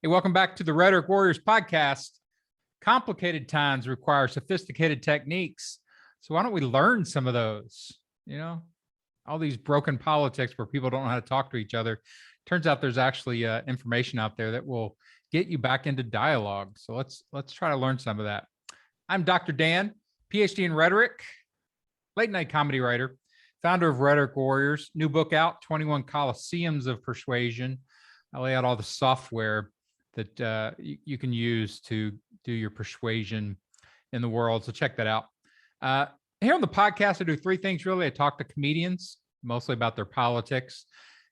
Hey, welcome back to the Rhet Warriors podcast. Complicated times require sophisticated techniques. So why don't we learn some of those? All these broken politics where people don't know how to talk to each other. Turns out there's actually information out there that will get you back into dialogue. So let's try to learn some of that. I'm Dr. Dan, PhD in rhetoric, late night comedy writer, founder of Rhet Warriors. New book out, 21 Colosseums of Persuasion. I lay out all the software that you can use to do your persuasion in the world. So check that out. Here on the podcast, I do three things really. I talk to comedians, mostly about their politics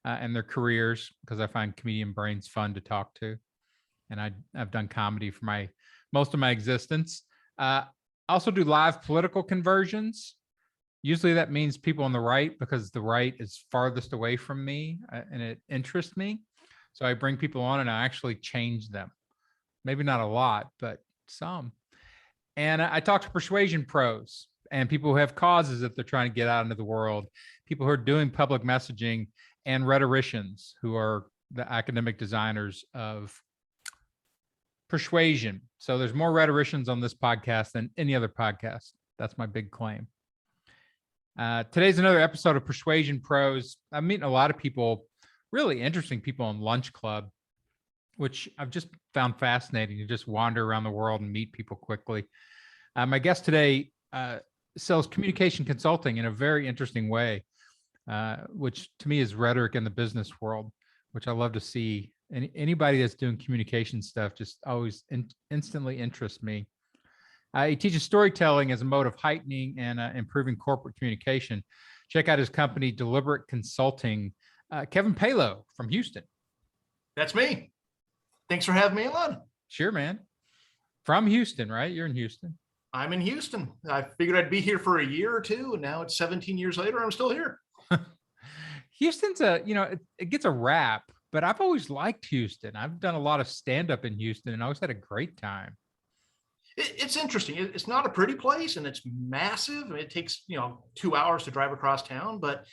and their careers, because I find comedian brains fun to talk to. And I've done comedy for most of my existence. I also do live political conversions. Usually that means people on the right, because the right is farthest away from me and it interests me. So I bring people on and I actually change them. Maybe not a lot, but some. And I talk to persuasion pros and people who have causes that they're trying to get out into the world, people who are doing public messaging, and rhetoricians who are the academic designers of persuasion. So there's more rhetoricians on this podcast than any other podcast. That's my big claim. Today's another episode of Persuasion Pros. I'm meeting a lot of people, really interesting people on Lunch Club, which I've just found fascinating to just wander around the world and meet people quickly. My guest today sells communication consulting in a very interesting way, which to me is rhetoric in the business world, which I love to see. Anybody that's doing communication stuff just always instantly interests me. He teaches storytelling as a mode of heightening and improving corporate communication. Check out his company, Deliberate Consulting. Kevin Paylow from Houston. That's me. Thanks for having me on. Sure, man. From Houston, right? You're in Houston. I'm in Houston. I figured I'd be here for a year or two, and now it's 17 years later. I'm still here. Houston's it gets a rap, but I've always liked Houston. I've done a lot of stand-up in Houston and I always had a great time. It's interesting. It's not a pretty place and it's massive. I mean, it takes, 2 hours to drive across town, but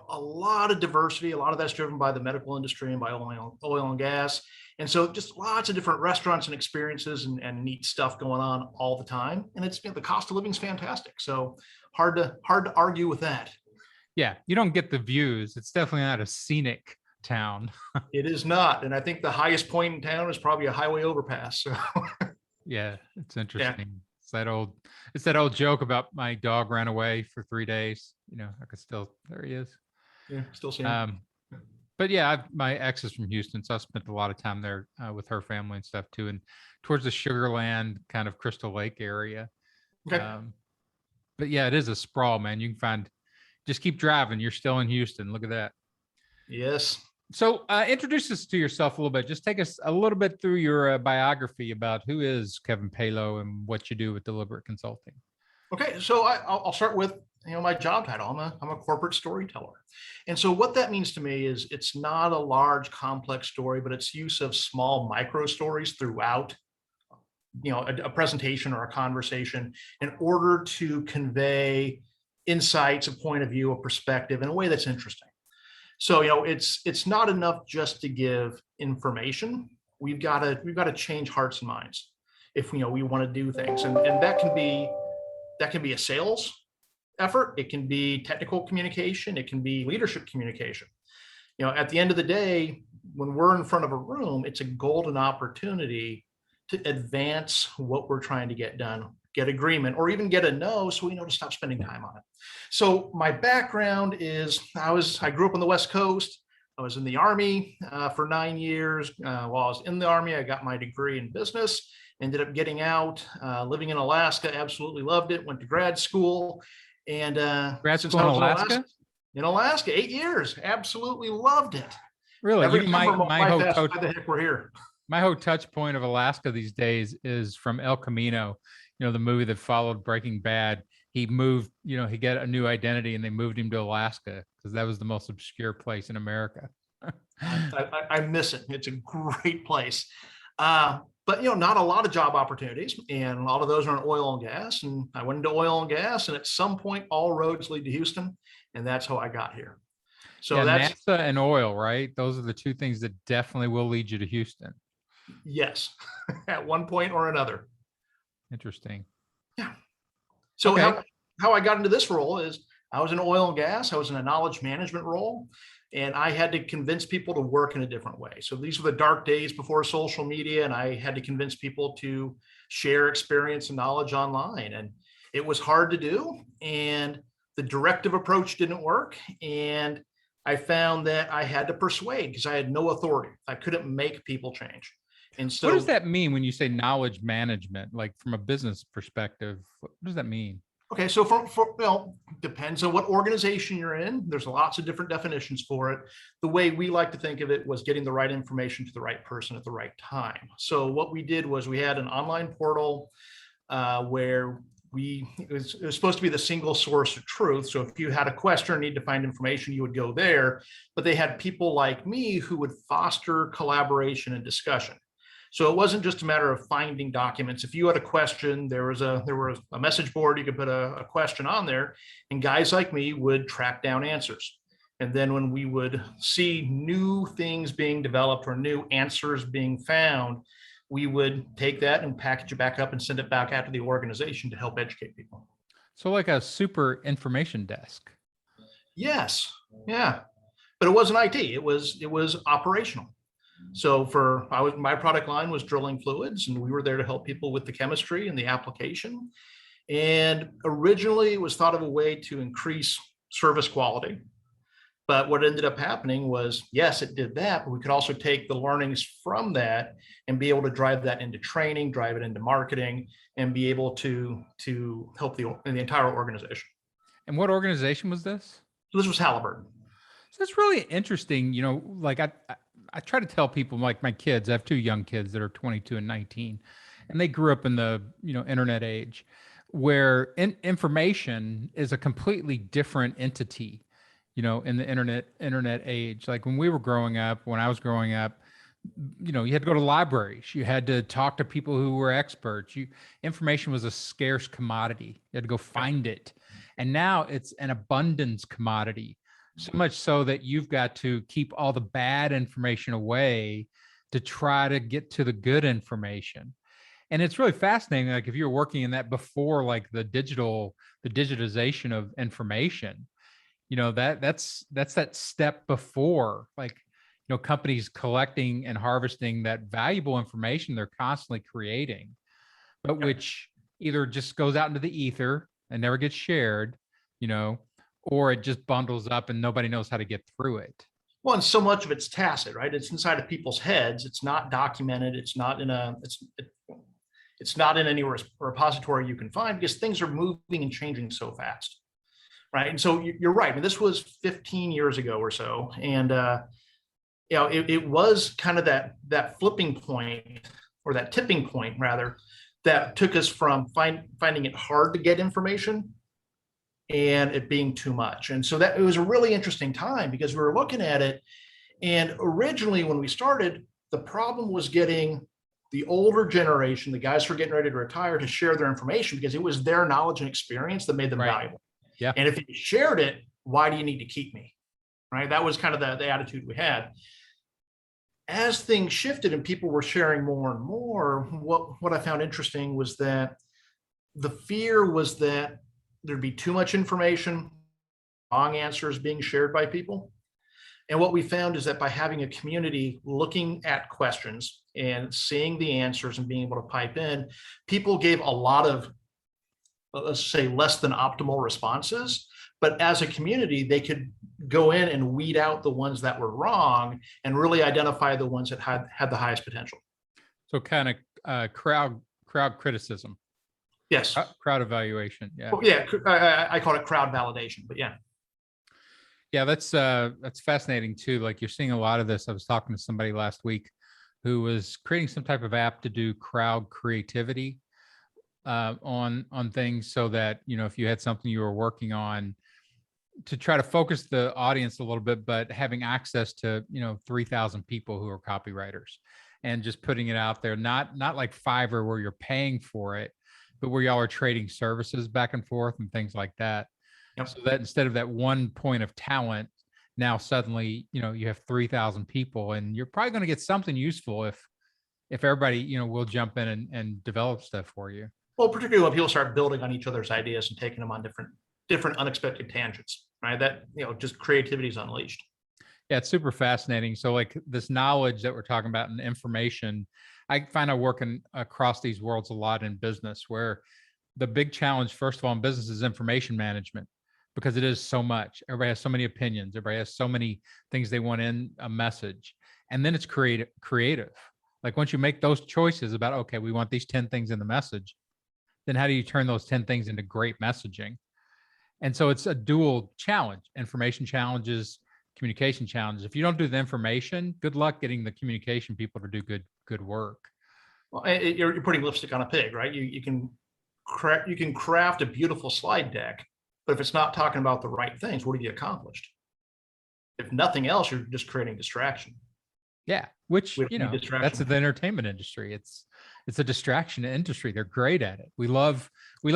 a lot of diversity, a lot of that's driven by the medical industry and by oil and gas. And so just lots of different restaurants and experiences and neat stuff going on all the time. And it's, the cost of living is fantastic. So hard to argue with that. Yeah. You don't get the views. It's definitely not a scenic town. It is not. And I think the highest point in town is probably a highway overpass. So yeah, it's interesting. Yeah. It's that old joke about my dog ran away for 3 days. I could still, there he is. Yeah, still seeing him. But yeah, my ex is from Houston, so I spent a lot of time there with her family and stuff too, and towards the Sugar Land kind of Crystal Lake area. Okay. But yeah, it is a sprawl, man. You can just keep driving. You're still in Houston. Look at that. Yes. So introduce us to yourself a little bit. Just take us a little bit through your biography about who is Kevin Paylow and what you do with Deliberate Consulting. Okay, so I'll start with my job title. I'm a corporate storyteller, and so what that means to me is it's not a large, complex story, but it's use of small micro stories throughout, a presentation or a conversation in order to convey insights, a point of view, a perspective in a way that's interesting. So, it's not enough just to give information. We've got to change hearts and minds if we want to do things. And that can be a sales effort. It can be technical communication. It can be leadership communication. At the end of the day, when we're in front of a room, it's a golden opportunity to advance what we're trying to get done, get agreement, or even get a no, so we know to stop spending time on it. So my background is I grew up on the West Coast. I was in the Army for 9 years. While I was in the Army, I got my degree in business, ended up getting out, living in Alaska, absolutely loved it, went to grad school. And grad school in Alaska? In Alaska, 8 years, absolutely loved it. Really? My whole the heck we're here. My whole touch point of Alaska these days is from El Camino, the movie that followed Breaking Bad. He moved, he got a new identity and they moved him to Alaska because that was the most obscure place in America. I miss it. It's a great place. But, not a lot of job opportunities, and a lot of those are in oil and gas. And I went into oil and gas, and at some point, all roads lead to Houston, and that's how I got here. So that's NASA and oil, right? Those are the two things that definitely will lead you to Houston. Yes, at one point or another. Interesting. Yeah. So Okay. how I got into this role is I was in oil and gas. I was in a knowledge management role, and I had to convince people to work in a different way. So these were the dark days before social media, and I had to convince people to share experience and knowledge online. And it was hard to do. And the directive approach didn't work. And I found that I had to persuade because I had no authority. I couldn't make people change. And What does so that mean when you say knowledge management, like from a business perspective? What does that mean? okay, so well, depends on what organization you're in. There's lots of different definitions for it. The way we like to think of it was getting the right information to the right person at the right time. So what we did was we had an online portal where it was supposed to be the single source of truth. So if you had a question or need to find information, you would go there. But they had people like me who would foster collaboration and discussion. So it wasn't just a matter of finding documents. If you had a question, there was a message board, you could put a question on there, and guys like me would track down answers. And then when we would see new things being developed or new answers being found, we would take that and package it back up and send it back out to the organization to help educate people. So like a super information desk. Yes, yeah, but it wasn't IT. It was operational. So my product line was drilling fluids, and we were there to help people with the chemistry and the application. And originally it was thought of a way to increase service quality. But what ended up happening was, yes, it did that, but we could also take the learnings from that and be able to drive that into training, drive it into marketing, and be able to help the entire organization. And what organization was this? So this was Haliburton. So it's really interesting. Like I try to tell people, like my kids, I have two young kids that are 22 and 19, and they grew up in the, internet age where information is a completely different entity, in the internet age. Like when I was growing up, you had to go to libraries. You had to talk to people who were experts. Information was a scarce commodity. You had to go find it. And now it's an abundance commodity. So much so that you've got to keep all the bad information away to try to get to the good information. And it's really fascinating. Like if you're working in that before, like the digitization of information, that's that step before, like, companies collecting and harvesting that valuable information they're constantly creating, but which either just goes out into the ether and never gets shared, or it just bundles up and nobody knows how to get through it. Well, and so much of it's tacit, right? It's inside of people's heads. It's not documented. It's not in any repository you can find because things are moving and changing so fast, right? And so you're right. I mean, this was 15 years ago or so, and it was kind of that flipping point, or that tipping point rather, that took us from finding it hard to get information and it being too much. And so that it was a really interesting time because we were looking at it. And originally when we started, the problem was getting the older generation, the guys who are getting ready to retire, to share their information because it was their knowledge and experience that made them valuable. Yeah. And if you shared it, why do you need to keep me? Right. That was kind of the attitude we had. As things shifted and people were sharing more and more, what I found interesting was that the fear was that there'd be too much information, wrong answers being shared by people. And what we found is that by having a community looking at questions and seeing the answers and being able to pipe in, people gave a lot of, let's say, less than optimal responses. But as a community, they could go in and weed out the ones that were wrong and really identify the ones that had the highest potential. So kind of crowd criticism. Yes. Crowd evaluation. Yeah. Well, yeah. I call it crowd validation, but yeah. Yeah, that's fascinating too. Like you're seeing a lot of this. I was talking to somebody last week who was creating some type of app to do crowd creativity on things, so that if you had something you were working on, to try to focus the audience a little bit, but having access to 3,000 people who are copywriters, and just putting it out there, not like Fiverr where you're paying for it, but where y'all are trading services back and forth and things like that. Yep. So that instead of that one point of talent, now suddenly, you have 3,000 people, and you're probably going to get something useful if if everybody, will jump in and develop stuff for you. Well, particularly when people start building on each other's ideas and taking them on different unexpected tangents, right? That, just creativity is unleashed. Yeah, it's super fascinating. So like this knowledge that we're talking about and information, I find I work across these worlds a lot in business, where the big challenge, first of all, in business is information management, because it is so much. Everybody has so many opinions. Everybody has so many things they want in a message. And then it's creative. Like once you make those choices about, okay, we want these 10 things in the message, then how do you turn those 10 things into great messaging? And so it's a dual challenge, information challenges, communication challenges. If you don't do the information, good luck getting the communication people to do good work. Well, you're putting lipstick on a pig, right? You can craft a beautiful slide deck, but if it's not talking about the right things, what have you accomplished? If nothing else, you're just creating distraction. Yeah, which that's the entertainment industry. It's a distraction industry. They're great at it. We love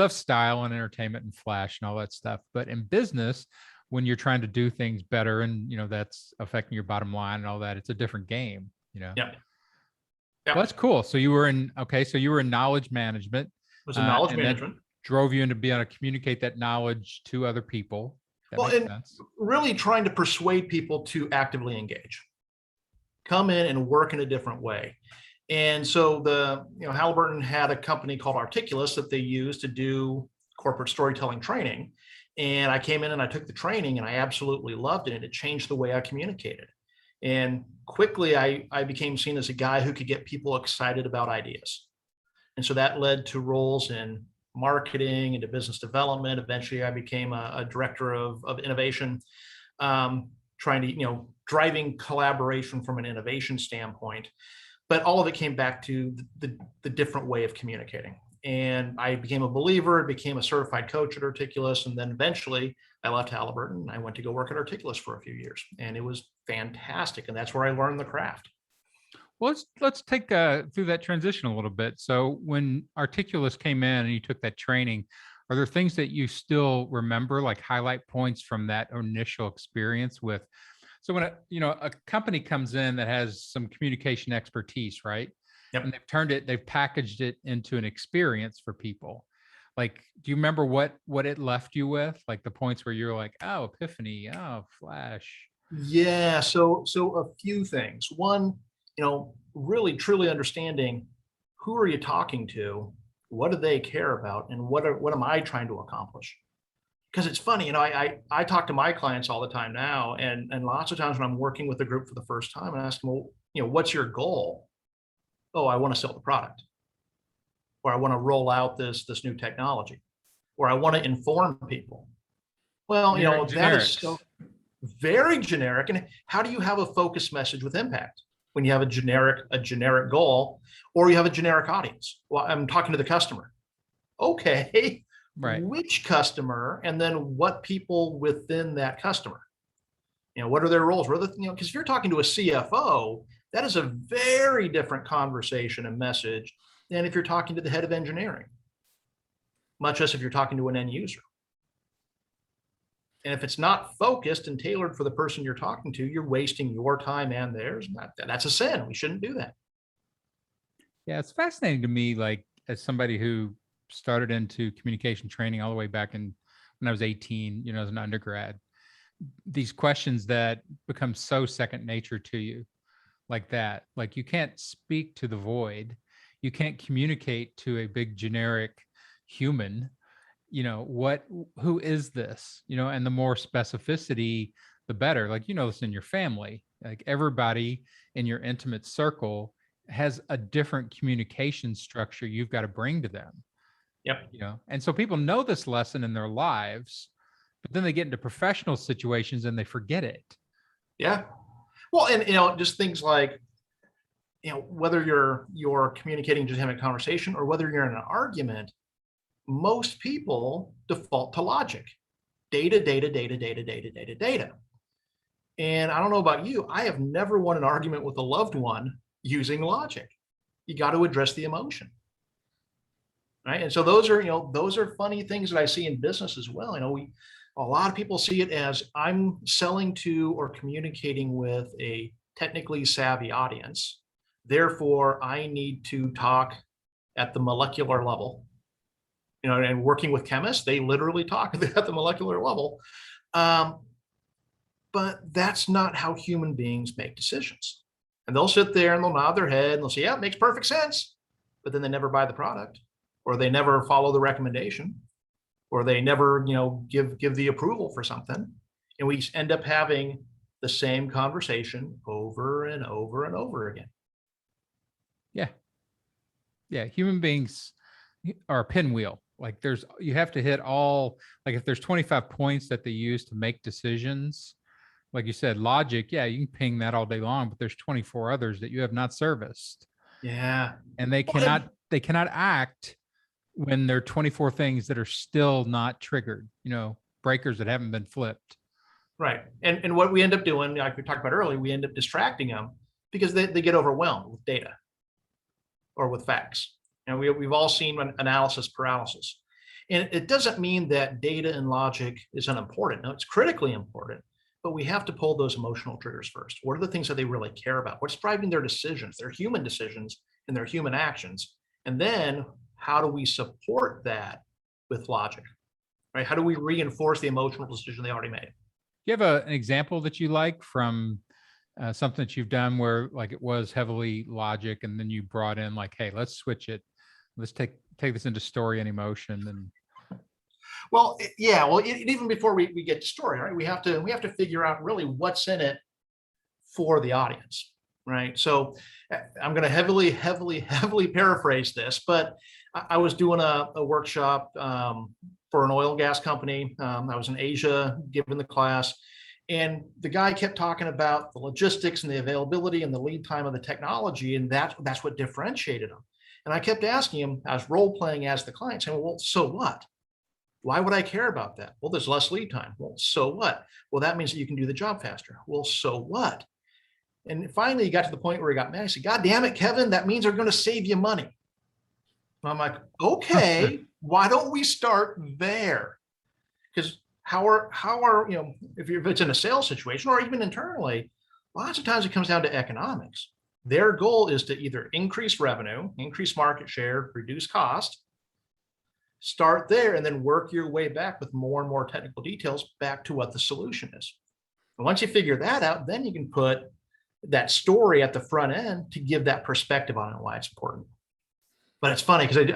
style and entertainment and flash and all that stuff. But in business, when you're trying to do things better and that's affecting your bottom line and all that, it's a different game. Yeah. Well, that's cool. So you were in knowledge management. It was in knowledge management. Drove you into being able to communicate that knowledge to other people. That makes sense. Really trying to persuade people to actively engage, come in and work in a different way. And so Haliburton had a company called Articulus that they used to do corporate storytelling training. And I came in and I took the training and I absolutely loved it. And it changed the way I communicated. And quickly I became seen as a guy who could get people excited about ideas. And so that led to roles in marketing, into business development. Eventually I became a director of innovation, trying to, driving collaboration from an innovation standpoint. But all of it came back to the different way of communicating. And I became a believer, became a certified coach at Articulus. And then eventually I left Haliburton and I went to go work at Articulus for a few years. And it was fantastic. And that's where I learned the craft. Well, let's take through that transition a little bit. So when Articulus came in and you took that training, are there things that you still remember, like highlight points from that initial experience with? So when a company comes in that has some communication expertise, right? Yep. And they've packaged it into an experience for people. Like, do you remember what it left you with? Like the points where you're like, oh, epiphany, oh, flash. Yeah. So a few things. One, really truly understanding who are you talking to, what do they care about, and what am I trying to accomplish? Because it's funny, I talk to my clients all the time now, and lots of times when I'm working with a group for the first time, I ask them, well, what's your goal? Oh, I want to sell the product, or I want to roll out this new technology, or I want to inform people. Well, that is so very generic. And how do you have a focused message with impact when you have a generic goal, or you have a generic audience? Well, I'm talking to the customer. Okay. Right. Which customer, and then what people within that customer? What are their roles? Because if you're talking to a CFO, that is a very different conversation and message than if you're talking to the head of engineering, much less if you're talking to an end user. And if it's not focused and tailored for the person you're talking to, you're wasting your time and theirs. That's a sin. We shouldn't do that. Yeah, it's fascinating to me, like as somebody who started into communication training all the way back when I was 18, as an undergrad, these questions that become so second nature to you like that. Like you can't speak to the void. You can't communicate to a big generic human, who is this, and the more specificity, the better. Like, this in your family, like everybody in your intimate circle has a different communication structure you've got to bring to them. Yep. And so people know this lesson in their lives, but then they get into professional situations and they forget it. Yeah. Well, and just things like, whether you're communicating just having a conversation or whether you're in an argument, most people default to logic. Data. And I don't know about you, I have never won an argument with a loved one using logic. You got to address the emotion. Right. And so those are funny things that I see in business as well. A lot of people see it as I'm selling to or communicating with a technically savvy audience. Therefore, I need to talk at the molecular level. And working with chemists, they literally talk at the molecular level. But that's not how human beings make decisions. And they'll sit there and they'll nod their head and they'll say, yeah, it makes perfect sense. But then they never buy the product, or they never follow the recommendation, or they never, give the approval for something. And we end up having the same conversation over and over and over again. Yeah. Human beings are a pinwheel. Like you have to hit all, like if there's 25 points that they use to make decisions, like you said, logic, yeah, you can ping that all day long, but there's 24 others that you have not serviced. Yeah. And they cannot act when there are 24 things that are still not triggered, breakers that haven't been flipped. Right. And what we end up doing, like we talked about earlier, we end up distracting them because they get overwhelmed with data or with facts. We've all seen analysis paralysis. And it doesn't mean that data and logic is unimportant. No, it's critically important, but we have to pull those emotional triggers first. What are the things that they really care about? What's driving their decisions, their human decisions and their human actions? And then how do we support that with logic, right? How do we reinforce the emotional decision they already made? You have an example that you like from something that you've done where like it was heavily logic and then you brought in like, hey, let's switch it. Let's take this into story and emotion. And well, even before we get to story, right? We have to figure out really what's in it for the audience, right? So I'm going to heavily paraphrase this, but I was doing a workshop for an oil and gas company. I was in Asia giving the class, and the guy kept talking about the logistics and the availability and the lead time of the technology, and that's what differentiated him. And I kept asking him, I was role playing as the client, saying, well, so what? Why would I care about that? Well, there's less lead time. Well, so what? Well, that means that you can do the job faster. Well, so what? And finally, he got to the point where he got mad. He said, God damn it, Kevin, that means they're going to save you money. And I'm like, okay, why don't we start there? Because how are if it's in a sales situation or even internally, lots of times it comes down to economics. Their goal is to either increase revenue, increase market share, reduce cost. Start there and then work your way back with more and more technical details back to what the solution is. And once you figure that out, then you can put that story at the front end to give that perspective on it, why it's important. But it's funny because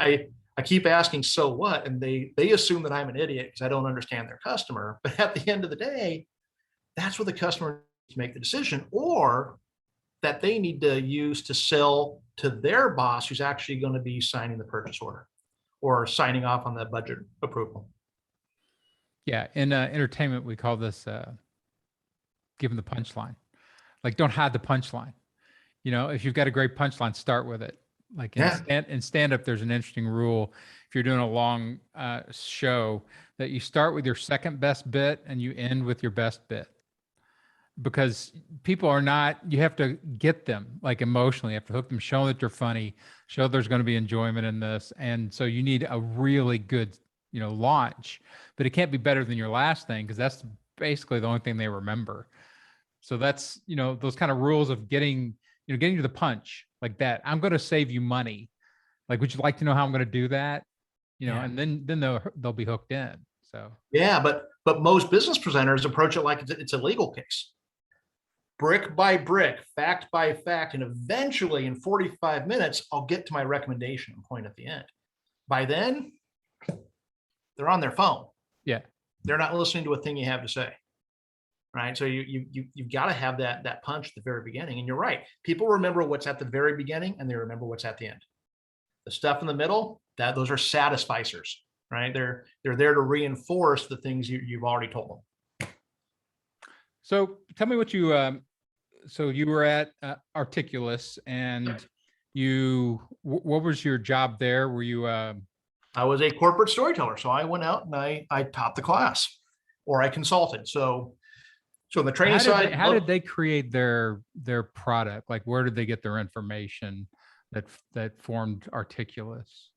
I keep asking, so what? And they assume that I'm an idiot because I don't understand their customer. But at the end of the day, that's what the customer needs to make the decision, or that they need to use to sell to their boss who's actually going to be signing the purchase order or signing off on the budget approval. Yeah. In entertainment, we call this giving the punchline. Like, don't hide the punchline. If you've got a great punchline, start with it. Like in stand-up, there's an interesting rule. If you're doing a long show, that you start with your second best bit and you end with your best bit. Because people are not, you have to get them like emotionally, you have to hook them, show that they're funny, show there's going to be enjoyment in this. And so you need a really good, launch, but it can't be better than your last thing because that's basically the only thing they remember. So that's, those kind of rules of getting to the punch like that. I'm going to save you money. Like, would you like to know how I'm going to do that? And then they'll be hooked in. So, yeah, but most business presenters approach it like it's a legal case. Brick by brick, fact by fact, and eventually in 45 minutes, I'll get to my recommendation point at the end. By then, they're on their phone. Yeah. They're not listening to a thing you have to say. Right. So you've got to have that punch at the very beginning. And you're right. People remember what's at the very beginning and they remember what's at the end. The stuff in the middle, those are satisficers, right? They're there to reinforce the things you've already told them. So tell me what you, so you were at Articulus and what was your job there? Were you? I was a corporate storyteller. So I went out and I taught the class or I consulted. So on the training side, how did they create their product? Like, where did they get their information that formed Articulus?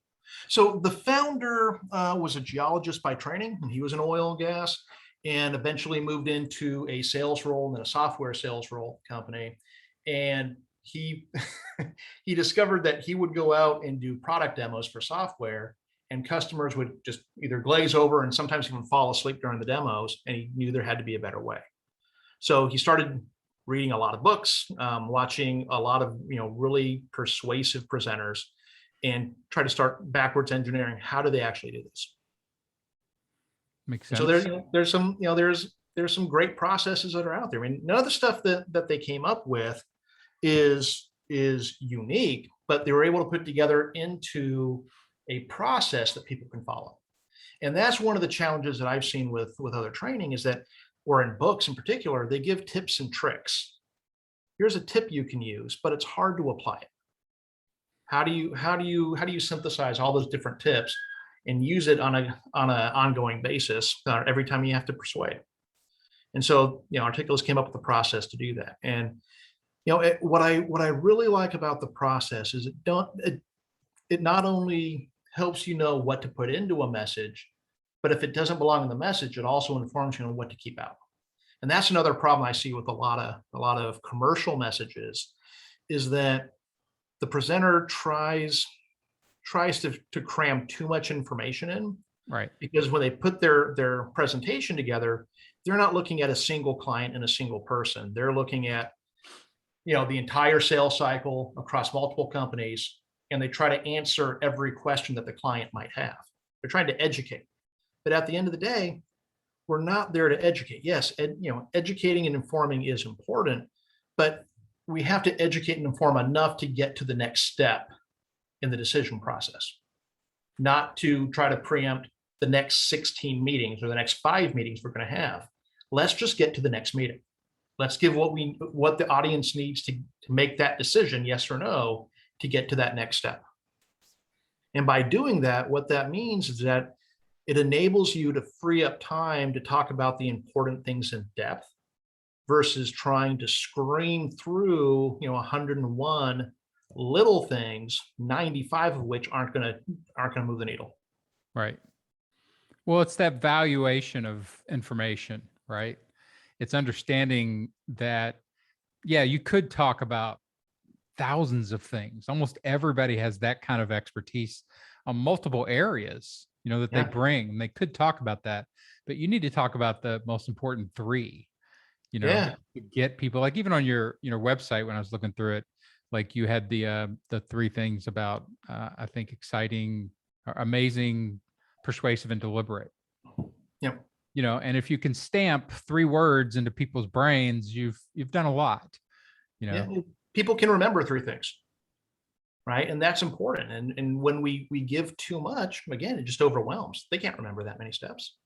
So the founder was a geologist by training, and he was in oil and gas, and eventually moved into a sales role and then a software sales role company. And he he discovered that he would go out and do product demos for software, and customers would just either glaze over and sometimes even fall asleep during the demos, and he knew there had to be a better way. So he started reading a lot of books, watching a lot of really persuasive presenters, and try to start backwards engineering. How do they actually do this? Makes And sense. so there's some great processes that are out there. I mean, none of the stuff that they came up with is unique, but they were able to put together into a process that people can follow. And that's one of the challenges that I've seen with other training, is that, or in books in particular, they give tips and tricks. Here's a tip you can use, but it's hard to apply it. How do you synthesize all those different tips and use it on an ongoing basis every time you have to persuade? And so, Articulus came up with a process to do that. And what I really like about the process is it not only helps you know what to put into a message, but if it doesn't belong in the message, it also informs you on what to keep out. And that's another problem I see with a lot of commercial messages, is that the presenter tries to cram too much information in. Right. Because when they put their presentation together, they're not looking at a single client and a single person. They're looking at the entire sales cycle across multiple companies, and they try to answer every question that the client might have. They're trying to educate. But at the end of the day, we're not there to educate. Yes, educating and informing is important, but we have to educate and inform enough to get to the next step in the decision process, not to try to preempt the next 16 meetings or the next 5 meetings we're going to have. Let's just get to the next meeting. Let's give what the audience needs to make that decision, yes or no, to get to that next step. And by doing that, what that means is that it enables you to free up time to talk about the important things in depth, versus trying to scream through 101 little things, 95 of which aren't going to move the needle. Right. Well, it's that valuation of information, right? It's understanding that, yeah, you could talk about thousands of things. Almost everybody has that kind of expertise on multiple areas, that they bring, and they could talk about that, but you need to talk about the most important 3, to get people, like even on your website, when I was looking through it, like you had the 3 things about, I think, exciting, amazing, persuasive, and deliberate. Yep. And if you can stamp 3 words into people's brains, you've done a lot. Yeah, people can remember 3 things, right? And that's important. And when we give too much, again, it just overwhelms. They can't remember that many steps.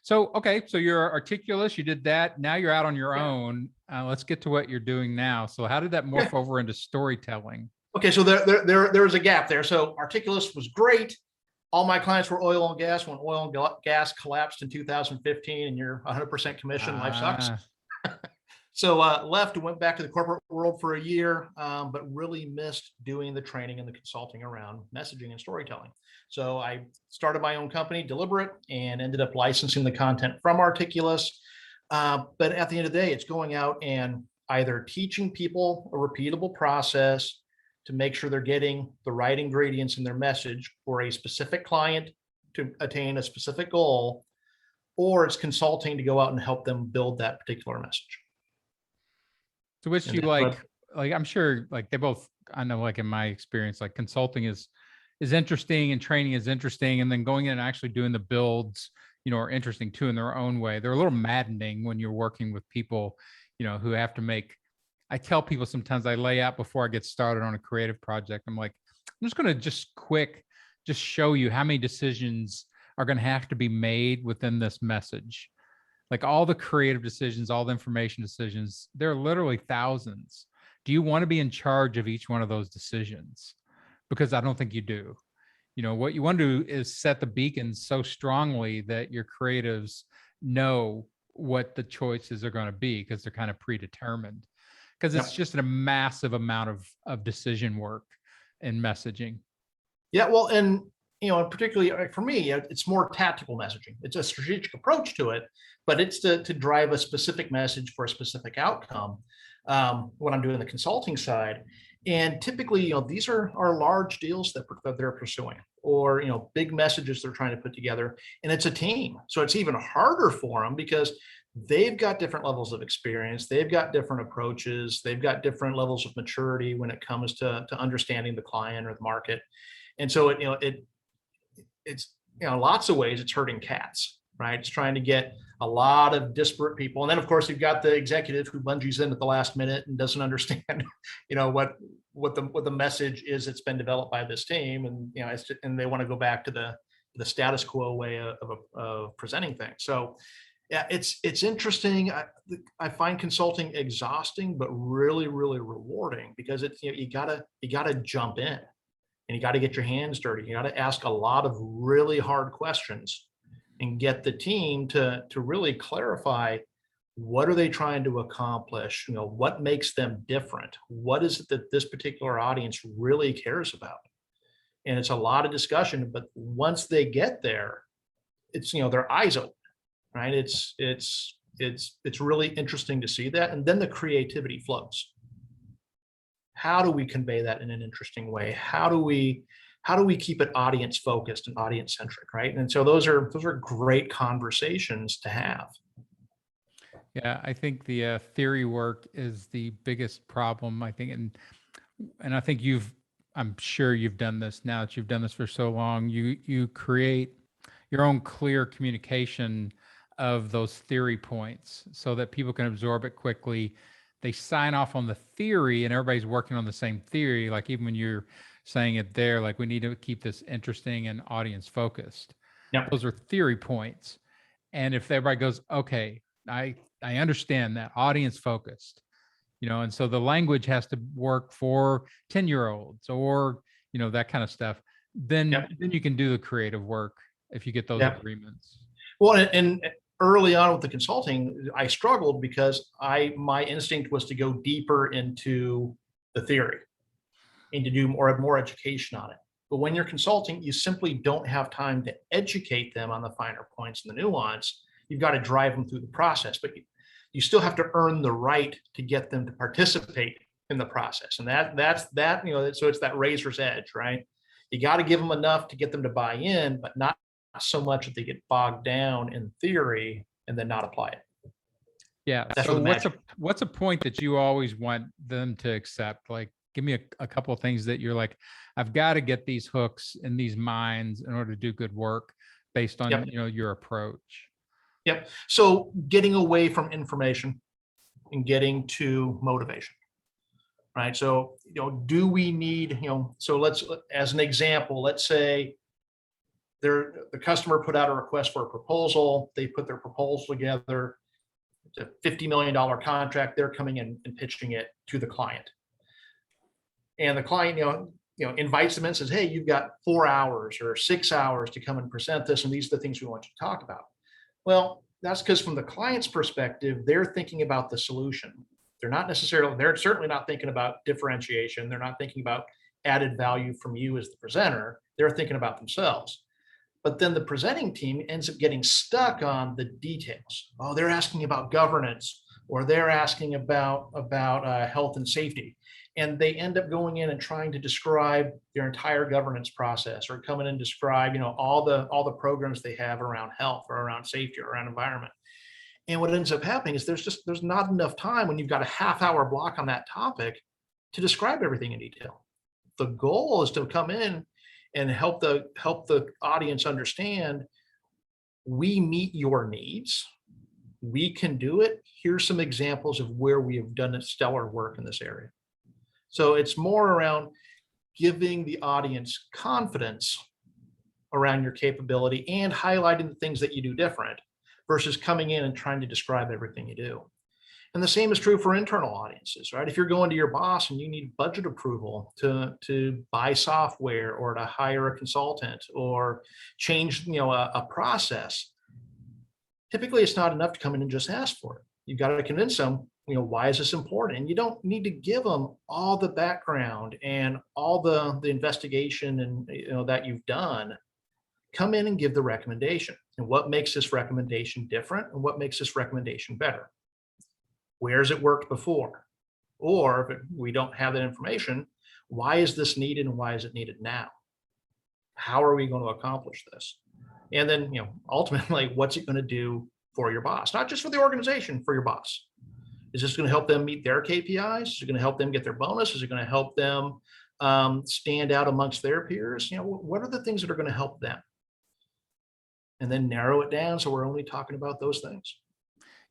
So, okay, so you're Articulus, you did that. Now you're out on your own. Let's get to what you're doing now. So how did that morph over into storytelling? Okay, so there was a gap there. So Articulus was great. All my clients were oil and gas. When oil and gas collapsed in 2015 and you're 100% commission, life sucks. So left and went back to the corporate world for a year, but really missed doing the training and the consulting around messaging and storytelling. So I started my own company, Deliberate, and ended up licensing the content from Articulus. But at the end of the day, it's going out and either teaching people a repeatable process to make sure they're getting the right ingredients in their message for a specific client to attain a specific goal, or it's consulting to go out and help them build that particular message. So which you like, I'm sure, like they both, I know, like in my experience, like consulting is interesting and training is interesting. And then going in and actually doing the builds, are interesting too in their own way. They're a little maddening when you're working with people, who have to make, I tell people sometimes, I lay out before I get started on a creative project. I'm like, I'm just going to just show you how many decisions are going to have to be made within this message. Like all the creative decisions, all the information decisions, there are literally thousands. Do you want to be in charge of each one of those decisions? Because I don't think you do. What you want to do is set the beacons so strongly that your creatives know what the choices are going to be, because they're kind of predetermined. Because it's just a massive amount of decision work in messaging. Yeah, well, and particularly for me, it's more tactical messaging. It's a strategic approach to it, but it's to drive a specific message for a specific outcome. when I'm doing the consulting side. And typically, these are large deals that they're pursuing, or big messages they're trying to put together, and it's a team. So it's even harder for them because they've got different levels of experience, they've got different approaches, they've got different levels of maturity when it comes to understanding the client or the market. And so it's lots of ways it's hurting cats, right? It's trying to get a lot of disparate people. And then of course you've got the executive who bungees in at the last minute and doesn't understand, what the message is that's been developed by this team. And, and they want to go back to the status quo way of presenting things. So yeah, it's interesting. I find consulting exhausting, but really, really rewarding, because it's, you gotta jump in and you got to get your hands dirty. You got to ask a lot of really hard questions and get the team to really clarify, what are they trying to accomplish? What makes them different? What is it that this particular audience really cares about? And it's a lot of discussion, but once they get there, it's, their eyes open, right? It's really interesting to see that. And then the creativity flows. How do we convey that in an interesting way? How do we keep it audience focused and audience centric, right? And so those are great conversations to have. Yeah, I think the theory work is the biggest problem, I think, and I think I'm sure you've done this now that you've done this for so long. You create your own clear communication of those theory points so that people can absorb it quickly. They sign off on the theory and everybody's working on the same theory. Like even when you're saying it there, like we need to keep this interesting and audience focused. Yep. Those are theory points. And if everybody goes, okay, I understand that, audience focused, and so the language has to work for 10-year-olds or, that kind of stuff. Then you can do the creative work if you get those agreements. Well, and early on with the consulting, I struggled because my instinct was to go deeper into the theory and to do more education on it. But when you're consulting, you simply don't have time to educate them on the finer points and the nuance. You've got to drive them through the process, but you still have to earn the right to get them to participate in the process. And that's so it's that razor's edge, right? You got to give them enough to get them to buy in, but not so much that they get bogged down in theory and then not apply it. Yeah. That's so what's a point that you always want them to accept? Like, give me a couple of things that you're like, I've got to get these hooks in these minds in order to do good work based on, your approach. Yep. So getting away from information and getting to motivation, right? So, do we need, so as an example, let's say the customer put out a request for a proposal. They put their proposal together. It's a $50 million contract. They're coming in and pitching it to the client. And the client, invites them in and says, hey, you've got 4 hours or 6 hours to come and present this. And these are the things we want you to talk about. Well, that's because from the client's perspective, they're thinking about the solution. They're certainly not thinking about differentiation. They're not thinking about added value from you as the presenter. They're thinking about themselves. But then the presenting team ends up getting stuck on the details. Oh, they're asking about governance, or they're asking about health and safety. And they end up going in and trying to describe their entire governance process, or come in and describe, all the programs they have around health or around safety or around environment. And what ends up happening is there's not enough time when you've got a half-hour block on that topic to describe everything in detail. The goal is to come in and help the audience understand, we meet your needs. We can do it. Here's some examples of where we have done stellar work in this area. So it's more around giving the audience confidence around your capability and highlighting the things that you do different versus coming in and trying to describe everything you do. And the same is true for internal audiences, right? If you're going to your boss and you need budget approval to buy software or to hire a consultant or change, a process, typically it's not enough to come in and just ask for it. You've got to convince them, why is this important? And you don't need to give them all the background and all the investigation and, that you've done. Come in and give the recommendation. And what makes this recommendation different and what makes this recommendation better? Where's it worked before? Or if we don't have that information, why is this needed and why is it needed now? How are we going to accomplish this? And then, ultimately, what's it going to do for your boss? Not just for the organization, for your boss. Is this going to help them meet their KPIs? Is it going to help them get their bonus? Is it going to help them stand out amongst their peers? What are the things that are going to help them? And then narrow it down so we're only talking about those things.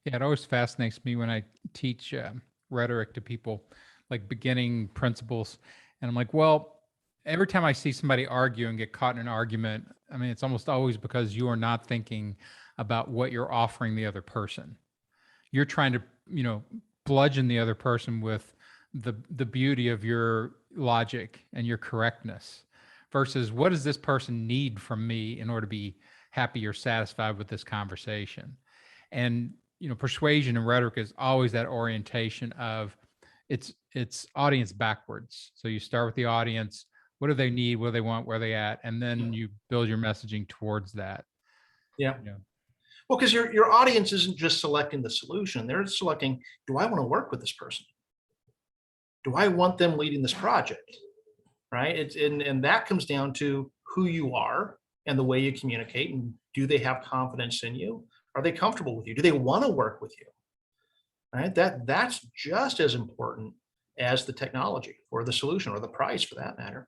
Yeah, it always fascinates me when I teach rhetoric to people, like beginning principles. And I'm like, well, every time I see somebody argue and get caught in an argument, I mean, it's almost always because you are not thinking about what you're offering the other person. You're trying to, bludgeon the other person with the beauty of your logic and your correctness versus what does this person need from me in order to be happy or satisfied with this conversation. And persuasion and rhetoric is always that orientation of it's audience backwards. So you start with the audience, what do they need, what do they want, where are they at, and then you build your messaging towards that. Yeah. Well, because your audience isn't just selecting the solution, they're selecting, do I want to work with this person? Do I want them leading this project? Right. And that comes down to who you are and the way you communicate. And do they have confidence in you? Are they comfortable with you? Do they want to work with you? Right. That's just as important as the technology or the solution or the price for that matter.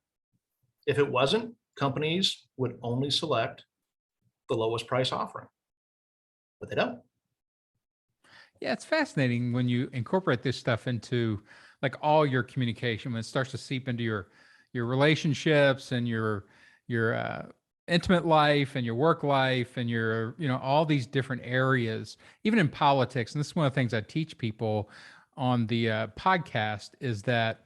If it wasn't, companies would only select the lowest price offering, but they don't. Yeah, it's fascinating when you incorporate this stuff into like all your communication, when it starts to seep into your relationships and your intimate life and your work life and your all these different areas, even in politics. And this is one of the things I teach people on the podcast is that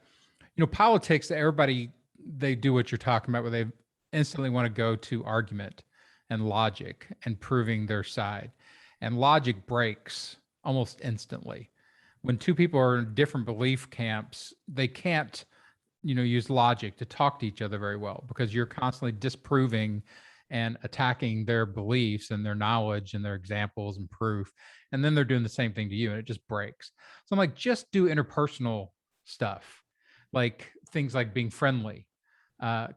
politics, everybody, they do what you're talking about, where they instantly want to go to argument and logic and proving their side, and logic breaks almost instantly when two people are in different belief camps. They can't use logic to talk to each other very well because you're constantly disproving and attacking their beliefs and their knowledge and their examples and proof, and then they're doing the same thing to you and it just breaks. So I'm like, just do interpersonal stuff, like things like being friendly,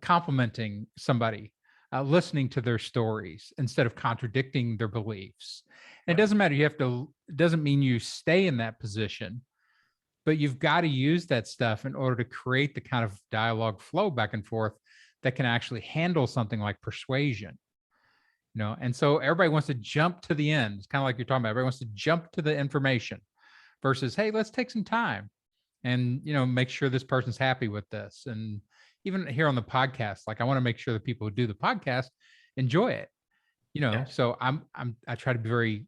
complimenting somebody, listening to their stories instead of contradicting their beliefs. And it doesn't matter, it doesn't mean you stay in that position, but you've got to use that stuff in order to create the kind of dialogue flow back and forth that can actually handle something like persuasion. And so everybody wants to jump to the end. It's kind of like you're talking about, everybody wants to jump to the information versus, hey, let's take some time and make sure this person's happy with this. And even here on the podcast, like I want to make sure that people who do the podcast enjoy it. So I try to be very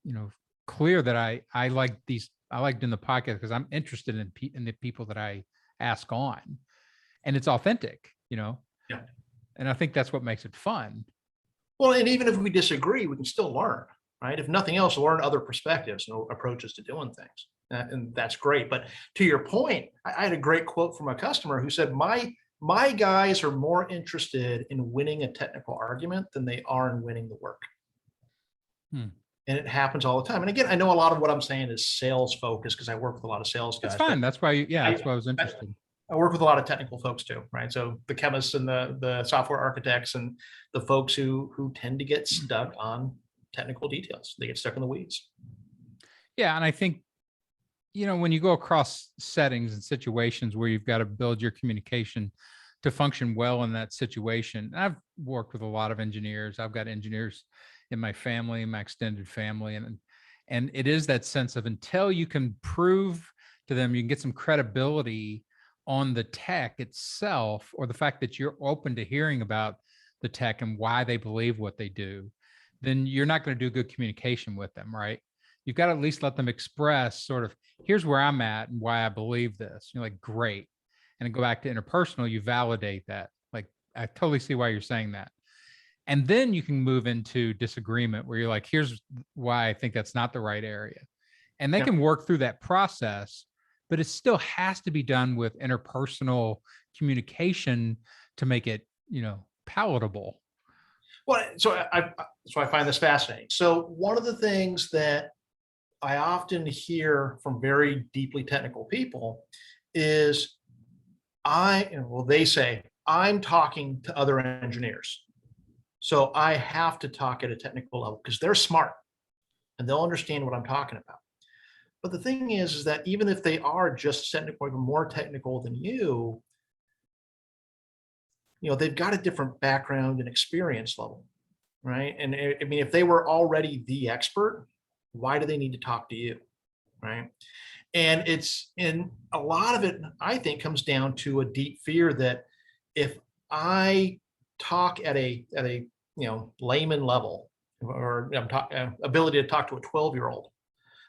clear that I like doing the podcast because I'm interested in the people that I ask on, and it's authentic. Yeah. And I think that's what makes it fun. Well, and even if we disagree, we can still learn, right? If nothing else, learn other perspectives and approaches to doing things. And that's great. But to your point, I had a great quote from a customer who said, my guys are more interested in winning a technical argument than they are in winning the work. And it happens all the time. And again, I know a lot of what I'm saying is sales focused because I work with a lot of sales guys. That's fine. That's why, that's why I was interested. I work with a lot of technical folks too, right? So the chemists and the software architects and the folks who tend to get stuck on technical details. They get stuck in the weeds. Yeah. And I think, when you go across settings and situations where you've got to build your communication to function well in that situation. And I've worked with a lot of engineers. I've got engineers in my family, my extended family. And it is that sense of until you can prove to them, you can get some credibility on the tech itself, or the fact that you're open to hearing about the tech and why they believe what they do, then you're not going to do good communication with them, right? You've got to at least let them express sort of, here's where I'm at and why I believe this. You're like, great. And then go back to interpersonal, you validate that. Like, I totally see why you're saying that. And then you can move into disagreement where you're like, here's why I think that's not the right area. And they can work through that process, but it still has to be done with interpersonal communication to make it, palatable. Well, so I find this fascinating. So one of the things that I often hear from very deeply technical people is they say, I'm talking to other engineers. So I have to talk at a technical level because they're smart and they'll understand what I'm talking about. But the thing is that even if they are just technical, even more technical than you, they've got a different background and experience level, right? And I mean, if they were already the expert, why do they need to talk to you, right? And a lot of it, I think, comes down to a deep fear that if I talk at a layman level, or ability to talk to a 12-year-old,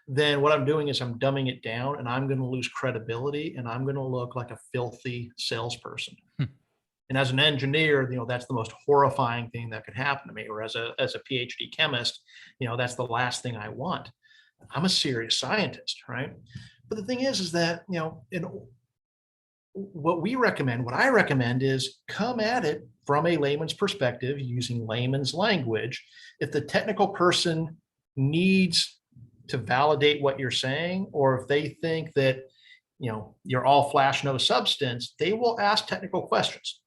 then what I'm doing is I'm dumbing it down, and I'm going to lose credibility, and I'm going to look like a filthy salesperson. And as an engineer, that's the most horrifying thing that could happen to me. Or as a PhD chemist, that's the last thing I want. I'm a serious scientist, right? But the thing is that, what I recommend is come at it from a layman's perspective, using layman's language. If the technical person needs to validate what you're saying, or if they think that, you're all flash, no substance, they will ask technical questions.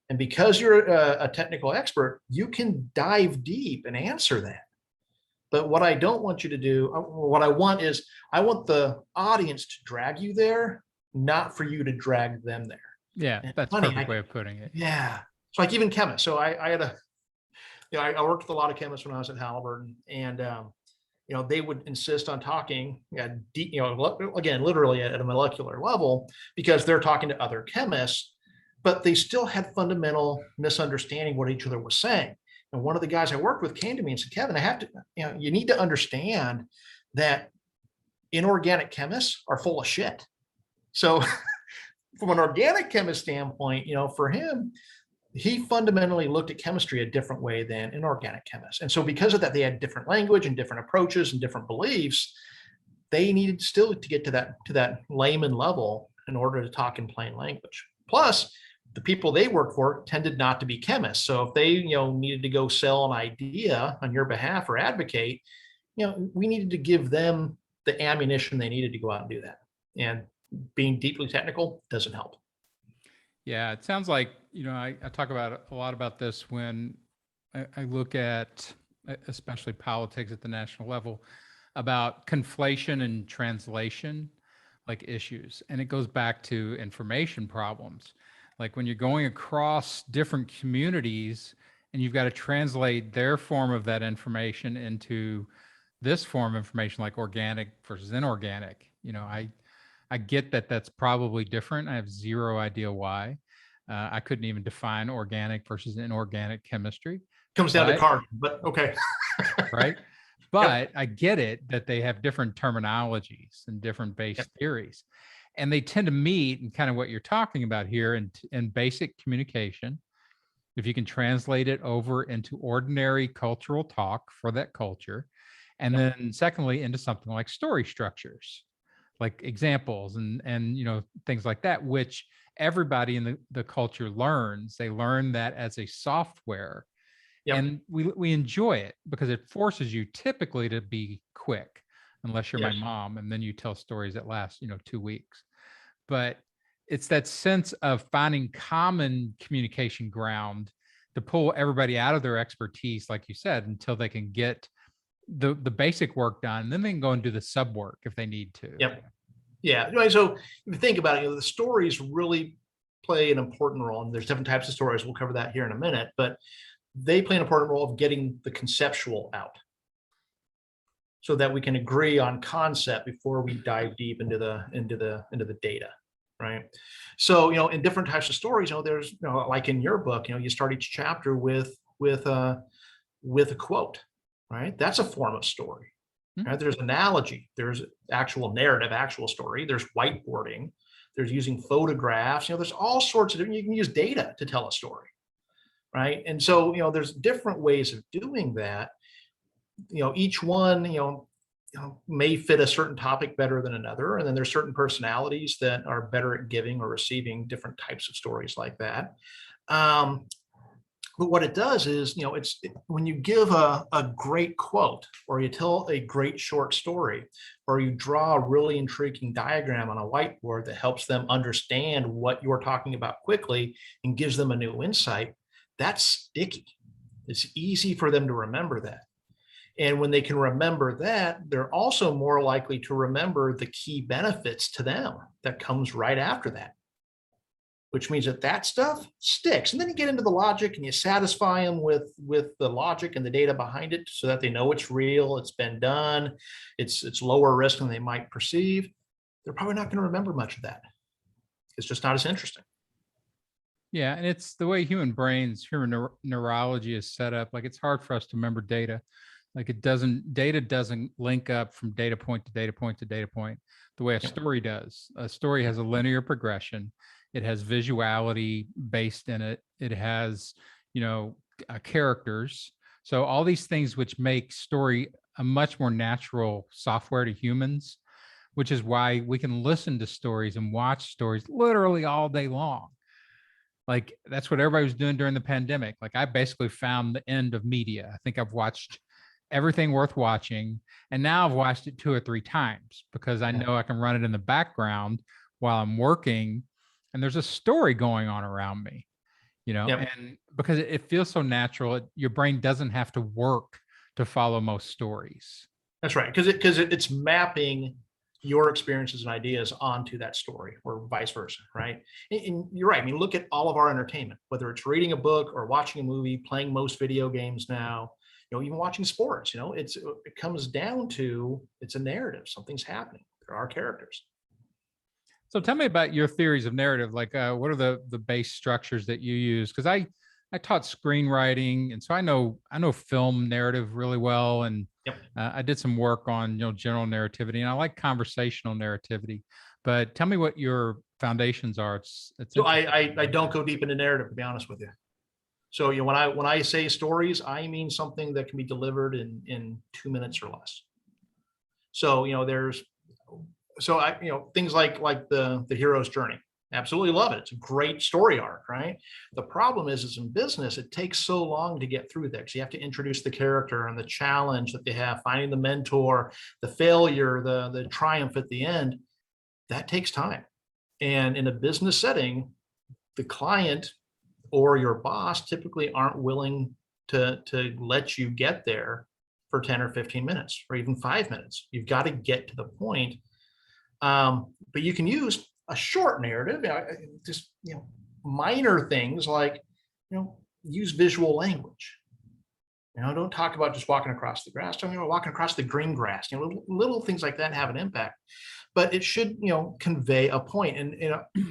And because you're a technical expert, you can dive deep and answer that. But what I don't want you to do, what I want the audience to drag you there, not for you to drag them there. Yeah, And that's a perfect way of putting it. Yeah. So like even chemists. So I had I worked with a lot of chemists when I was at Haliburton, and they would insist on talking again, literally at a molecular level, because they're talking to other chemists, but they still had fundamental misunderstanding what each other was saying. And one of the guys I worked with came to me and said, Kevin, I have to, you need to understand that inorganic chemists are full of shit. So from an organic chemist standpoint, for him, he fundamentally looked at chemistry a different way than inorganic chemists. And so because of that, they had different language and different approaches and different beliefs. They needed still to get to that layman level in order to talk in plain language. Plus, the people they worked for tended not to be chemists. So if they, needed to go sell an idea on your behalf or advocate, we needed to give them the ammunition they needed to go out and do that. And being deeply technical doesn't help. Yeah, it sounds like, I talk about a lot about this when I look at, especially politics at the national level, about conflation and translation, like issues. And it goes back to information problems. Like when you're going across different communities and you've got to translate their form of that information into this form of information, like organic versus inorganic. I get that that's probably different. I have zero idea why. I couldn't even define organic versus inorganic chemistry. Comes down to carbon, but okay. Right. But I get it that they have different terminologies and different base theories. And they tend to meet in kind of what you're talking about here in basic communication. If you can translate it over into ordinary cultural talk for that culture. And then secondly, into something like story structures, like examples and things like that, which everybody in the culture learns. They learn that as a software. And we enjoy it because it forces you typically to be quick, unless you're my mom, and then you tell stories that last 2 weeks. But it's that sense of finding common communication ground to pull everybody out of their expertise, like you said, until they can get the basic work done. And then they can go and do the sub work if they need to. Yeah. So if you think about it, the stories really play an important role. And there's different types of stories. We'll cover that here in a minute, but they play an important role of getting the conceptual out so that we can agree on concept before we dive deep into the data. Right. So, in different types of stories, there's, like in your book, you start each chapter with a quote, right? That's a form of story. Right? There's analogy, there's actual narrative, actual story, there's whiteboarding, there's using photographs, there's all sorts of, you can use data to tell a story. Right. And so, there's different ways of doing that. Each one, may fit a certain topic better than another. And then there's certain personalities that are better at giving or receiving different types of stories like that. But what it does is, when you give a great quote, or you tell a great short story, or you draw a really intriguing diagram on a whiteboard that helps them understand what you're talking about quickly and gives them a new insight, that's sticky. It's easy for them to remember that. And when they can remember that, they're also more likely to remember the key benefits to them that comes right after that, which means that stuff sticks. And then you get into the logic and you satisfy them with the logic and the data behind it so that they know it's real, it's been done, it's lower risk than they might perceive. They're probably not going to remember much of that. It's just not as interesting. Yeah, and it's the way human neurology is set up. Like, it's hard for us to remember data. Like, data doesn't link up from data point to data point to data point the way a story does. A story has a linear progression. It has visuality based in it. It has, characters. So all these things which make story a much more natural software to humans, which is why we can listen to stories and watch stories literally all day long. Like, that's what everybody was doing during the pandemic. Like, I basically found the end of media. I think I've watched everything worth watching. And now I've watched it 2 or 3 times because I know I can run it in the background while I'm working. And there's a story going on around me, and because it feels so natural, your brain doesn't have to work to follow most stories. That's right. Because it's mapping your experiences and ideas onto that story, or vice versa, right? And you're right. I mean, look at all of our entertainment, whether it's reading a book or watching a movie, playing most video games now, even watching sports, it comes down to, it's a narrative. Something's happening. There are characters. So tell me about your theories of narrative. Like, what are the base structures that you use? Because I taught screenwriting, and so I know film narrative really well, and I did some work on general narrativity, and I like conversational narrativity. But tell me what your foundations are. So I don't go deep into narrative, to be honest with you. So when I say stories, I mean something that can be delivered in 2 minutes or less. So things like the hero's journey. Absolutely love it. It's a great story arc, right? The problem is in business, it takes so long to get through that, because you have to introduce the character and the challenge that they have, finding the mentor, the failure, the triumph at the end. That takes time. And in a business setting, the client or your boss typically aren't willing to let you get there for 10 or 15 minutes, or even 5 minutes. You've got to get to the point. But you can use a short narrative, just minor things like use visual language. Don't talk about just walking across the grass. Talk about walking across the green grass. Little things like that have an impact. But it should convey a point. And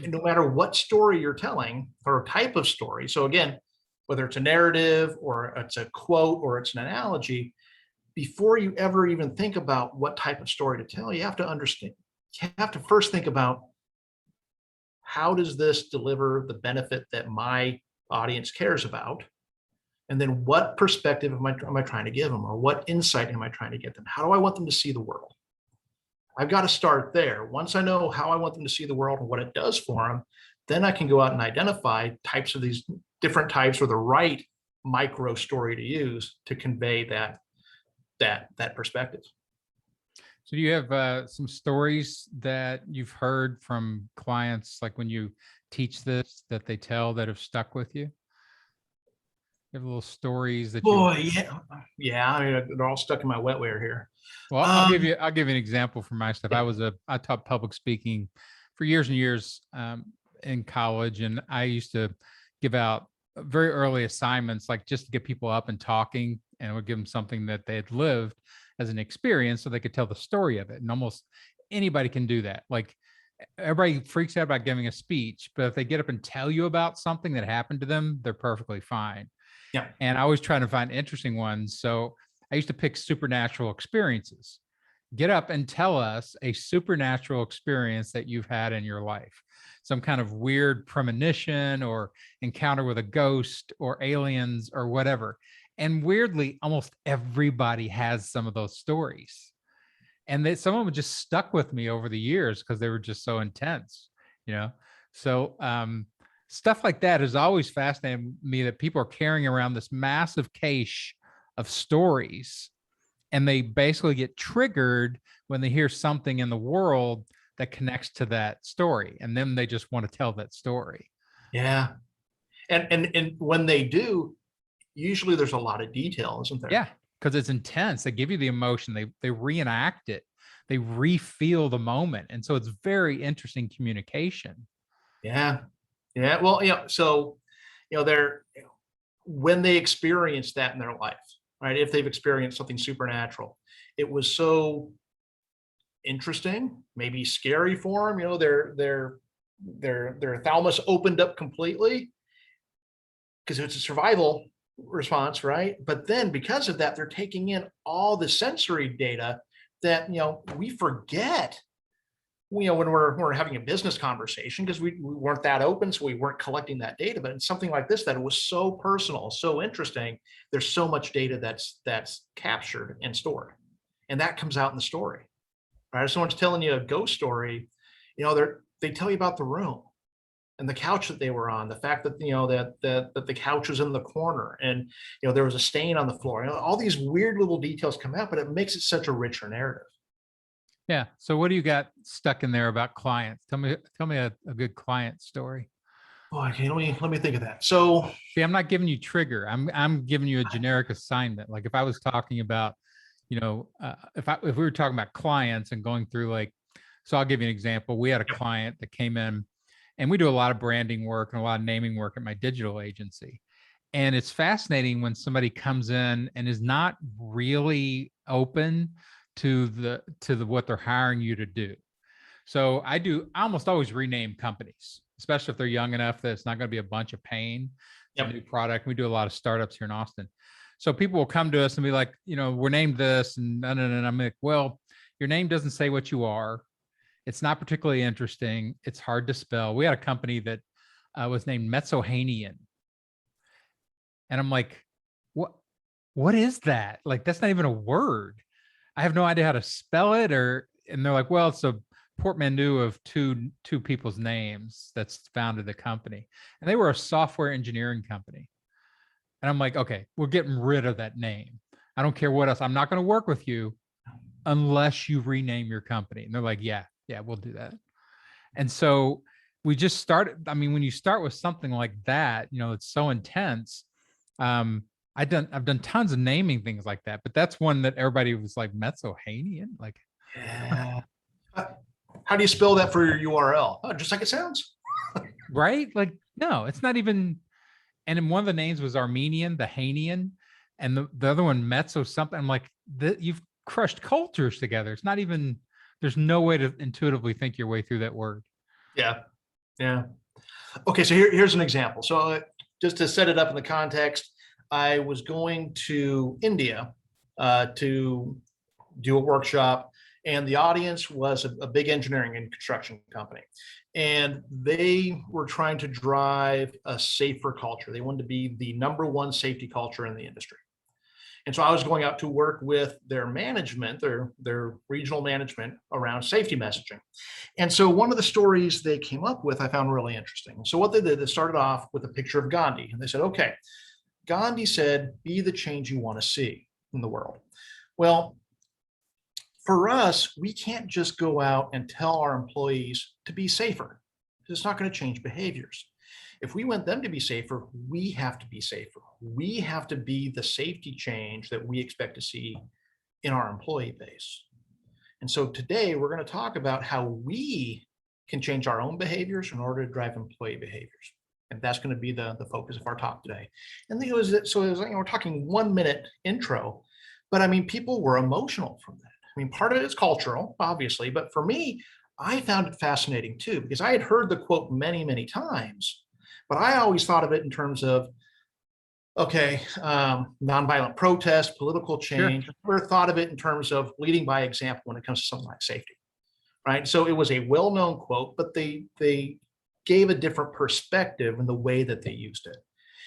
no matter what story you're telling, or type of story. So again, whether it's a narrative or it's a quote or it's an analogy, before you ever even think about what type of story to tell, you have to understand. You have to first think about, how does this deliver the benefit that my audience cares about? And then what perspective am I trying to give them, or what insight am I trying to get them? How do I want them to see the world? I've got to start there. Once I know how I want them to see the world and what it does for them, then I can go out and identify types of these different types, or the right micro story to use to convey that perspective. So do you have some stories that you've heard from clients, like when you teach this, that they tell that have stuck with you? You have little stories that yeah. I mean, they're all stuck in my wetware here. Well, I'll give you an example from my stuff. I taught public speaking for years and years in college, and I used to give out very early assignments, like just to get people up and talking, and I would give them something that they had lived as an experience so they could tell the story of it. And almost anybody can do that. Like, everybody freaks out about giving a speech, but if they get up and tell you about something that happened to them, they're perfectly fine. Yeah. And I always try to find interesting ones. So I used to pick supernatural experiences. Get up and tell us a supernatural experience that you've had in your life. Some kind of weird premonition or encounter with a ghost or aliens or whatever. And weirdly, almost everybody has some of those stories. And some of them just stuck with me over the years because they were just so intense, So stuff like that has always fascinated me, that people are carrying around this massive cache of stories, and they basically get triggered when they hear something in the world that connects to that story, and then they just want to tell that story. Yeah. And when they do, usually there's a lot of detail, isn't there? Yeah, because it's intense. They give you the emotion, they reenact it, they re-feel the moment, and so it's very interesting communication. Yeah. Yeah. Well, so, they're, when they experience that in their life, right? If they've experienced something supernatural, it was so interesting, maybe scary for them. Their thalamus opened up completely because it's a survival response, right? But then because of that, they're taking in all the sensory data that we forget. When we're having a business conversation, because we weren't that open, so we weren't collecting that data. But in something like this, that it was so personal, so interesting, there's so much data that's captured and stored, and that comes out in the story. Right? If someone's telling you a ghost story, they tell you about the room and the couch that they were on, the fact that that the couch was in the corner, and there was a stain on the floor. All these weird little details come out, but it makes it such a richer narrative. Yeah. So what do you got stuck in there about clients? Tell me a good client story. Boy, okay, let me think of that. So, See, I'm not giving you trigger. I'm giving you a generic assignment. Like if I was talking about, if we were talking about clients and going through like, so I'll give you an example. We had a client that came in, and we do a lot of branding work and a lot of naming work at my digital agency. And it's fascinating when somebody comes in and is not really open to the what they're hiring you to do. So I almost always rename companies, especially if they're young enough that it's not going to be a bunch of pain. It's a new product. We do a lot of startups here in Austin. So people will come to us and be like, we're named this, and I'm like, well, your name doesn't say what you are. It's not particularly interesting. It's hard to spell. We had a company that was named Metsohanian. And I'm like, what is that? Like, that's not even a word. I have no idea how to spell it, and they're like, well, it's a portmanteau of two people's names that's founded the company. And they were a software engineering company. And I'm like, okay, we're getting rid of that name. I don't care what else. I'm not going to work with you unless you rename your company. And they're like, yeah, we'll do that. And so we just started. I mean, when you start with something like that, it's so intense. I've done tons of naming things like that, but that's one that everybody was like, Metsohanian, like, yeah. How do you spell that for your URL? Oh, just like it sounds. right? Like, no, it's not even. And then one of the names was Armenian, the Hanian, and the other one Metso something. I'm like, you've crushed cultures together. It's not even. There's no way to intuitively think your way through that word. Yeah. Okay, so here's an example. So just to set it up in the context, I was going to India to do a workshop, and the audience was a big engineering and construction company. And they were trying to drive a safer culture. They wanted to be the #1 safety culture in the industry. And so I was going out to work with their management, their regional management, around safety messaging. And so one of the stories they came up with, I found really interesting. So what they did, they started off with a picture of Gandhi. And they said, okay, Gandhi said, be the change you want to see in the world. Well, for us, we can't just go out and tell our employees to be safer. It's not going to change behaviors. If we want them to be safer, we have to be safer. We have to be the safety change that we expect to see in our employee base. And so today we're going to talk about how we can change our own behaviors in order to drive employee behaviors. And that's going to be the focus of our talk today. And we're talking 1 minute intro, but I mean, people were emotional from that. I mean, part of it is cultural, obviously, but for me, I found it fascinating too, because I had heard the quote many, many times, but I always thought of it in terms of, okay, nonviolent protest, political change. Sure. I never thought of it in terms of leading by example when it comes to something like safety, right? So it was a well-known quote, but they gave a different perspective in the way that they used it.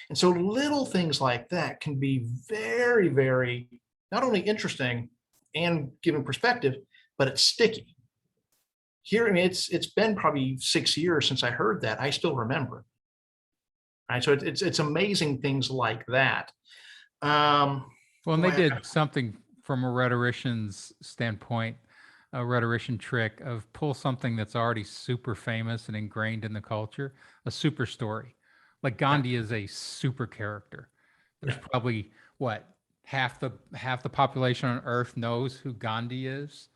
And so little things like that can be very, very, not only interesting and giving perspective, but it's sticky. Here, I mean, it's been probably 6 years since I heard that. I still remember it. right? So it's amazing things like that. Well, and they Boy, did something from a rhetorician's standpoint, a rhetorician trick of pull something that's already super famous and ingrained in the culture, a super story. Like yeah, Gandhi is a super character. There's yeah, probably what half the population on Earth knows who Gandhi is,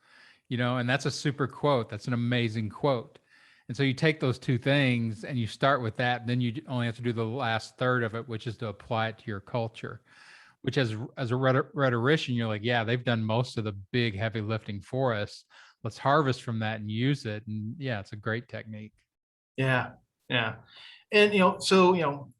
and that's a super quote. That's an amazing quote. And so you take those two things and you start with that, and then you only have to do the last third of it, which is to apply it to your culture. Which, as a rhetorician, you're like, yeah, they've done most of the big heavy lifting for us. Let's harvest from that and use it. And yeah, it's a great technique. yeah, yeah. And so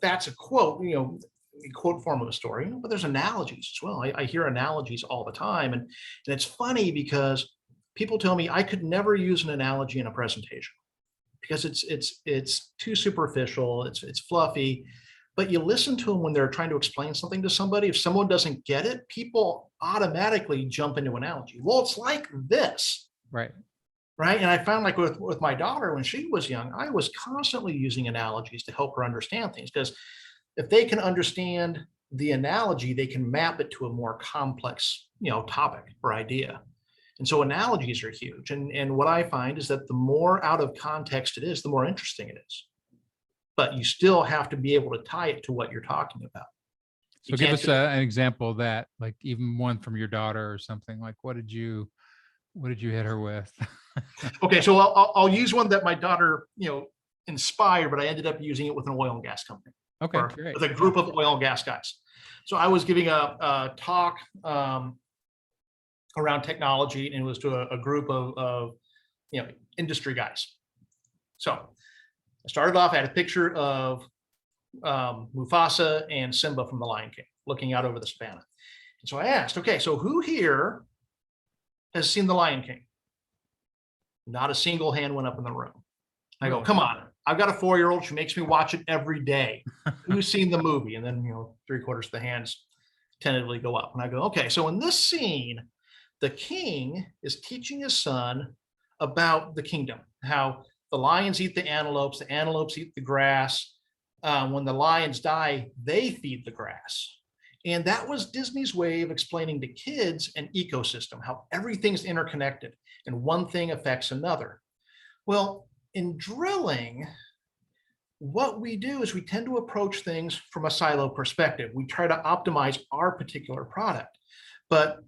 that's a quote. A quote form of a story, but there's analogies as well. I hear analogies all the time, and it's funny because people tell me I could never use an analogy in a presentation because it's too superficial, it's fluffy. But you listen to them when they're trying to explain something to somebody. If someone doesn't get it, people automatically jump into analogy. Well, it's like this, Right. right? And I found like with my daughter when she was young, I was constantly using analogies to help her understand things because if they can understand the analogy, they can map it to a more complex, topic or idea. And so analogies are huge. And what I find is that the more out of context it is, the more interesting it is. But you still have to be able to tie it to what you're talking about. So give us an example of that, like even one from your daughter or something. Like what did you hit her with? Okay, so I'll use one that my daughter, inspired, but I ended up using it with an oil and gas company. Okay, Or great. with a group of oil and gas guys. So I was giving a talk around technology, and it was to a group of industry guys. So I started off, I had a picture of Mufasa and Simba from The Lion King looking out over the savannah. And so I asked, okay, so who here has seen The Lion King? Not a single hand went up in the room. I go, come on, I've got a 4-year-old. She makes me watch it every day. Who's seen the movie? And then, 3/4 of the hands tentatively go up. And I go, okay, so in this scene, the king is teaching his son about the kingdom, how the lions eat the antelopes eat the grass. When the lions die, they feed the grass. And that was Disney's way of explaining to kids an ecosystem, how everything's interconnected and one thing affects another. Well, in drilling, what we do is we tend to approach things from a silo perspective. We try to optimize our particular product. But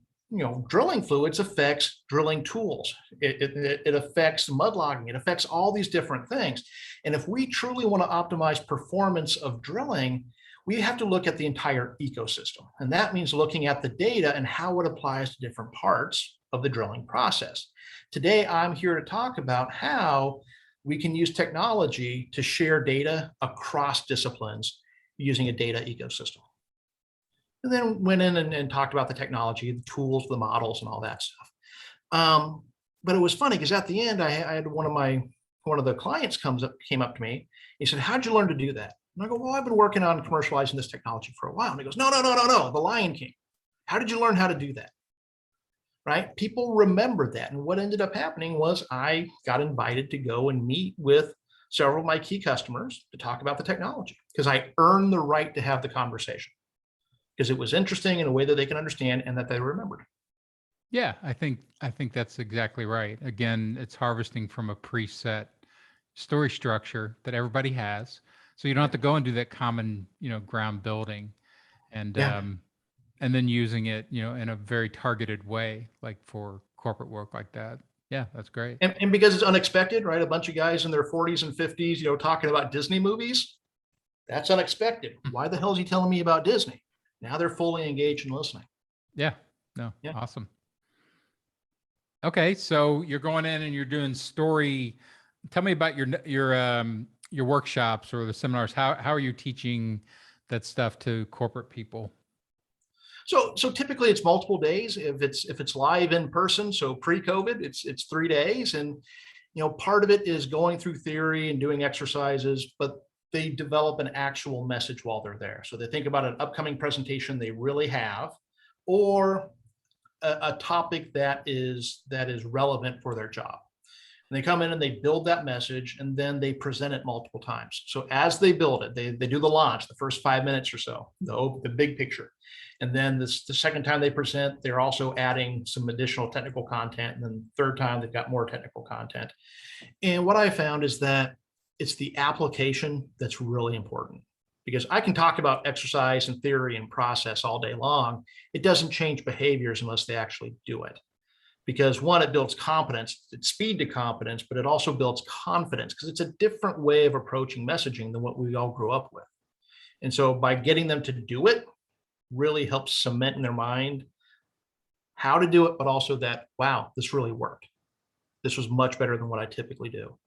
drilling fluids affects drilling tools. It affects mud logging. It affects all these different things. And if we truly want to optimize performance of drilling, we have to look at the entire ecosystem. And that means looking at the data and how it applies to different parts of the drilling process. Today, I'm here to talk about how we can use technology to share data across disciplines using a data ecosystem. And then went in and talked about the technology, the tools, the models, and all that stuff. But it was funny because at the end, I had one of the clients came up to me. He said, "How'd you learn to do that?" And I go, "Well, I've been working on commercializing this technology for a while." And he goes, "No, The Lion King. How did you learn how to do that?" Right? People remember that. And what ended up happening was I got invited to go and meet with several of my key customers to talk about the technology because I earned the right to have the conversation because it was interesting in a way that they can understand and that they remembered. Yeah, I think that's exactly right. Again, it's harvesting from a preset story structure that everybody has. So you don't have to go and do that common, ground building. And Yeah. And then using it, in a very targeted way, like for corporate work like that. Yeah, that's great. And because it's unexpected, right? A bunch of guys in their 40s and 50s, talking about Disney movies. That's unexpected. Why the hell is he telling me about Disney? Now they're fully engaged and listening. Yeah. No. Yeah. Awesome. Okay, so you're going in and you're doing story. Tell me about your workshops or the seminars. How are you teaching that stuff to corporate people? So typically it's multiple days. If it's live in person, so pre-COVID, it's 3 days, and part of it is going through theory and doing exercises, but they develop an actual message while they're there. So they think about an upcoming presentation they really have, or a topic that is relevant for their job. And they come in and they build that message, and then they present it multiple times. So as they build it, they do the launch, the first 5 minutes or so, the big picture. And then the second time they present, they're also adding some additional technical content. And then the third time, they've got more technical content. And what I found is that it's the application that's really important, because I can talk about exercise and theory and process all day long. It doesn't change behaviors unless they actually do it. Because one, it builds competence, it's speed to competence, but it also builds confidence, because it's a different way of approaching messaging than what we all grew up with. And so by getting them to do it really helps cement in their mind how to do it, but also that, wow, this really worked. This was much better than what I typically do.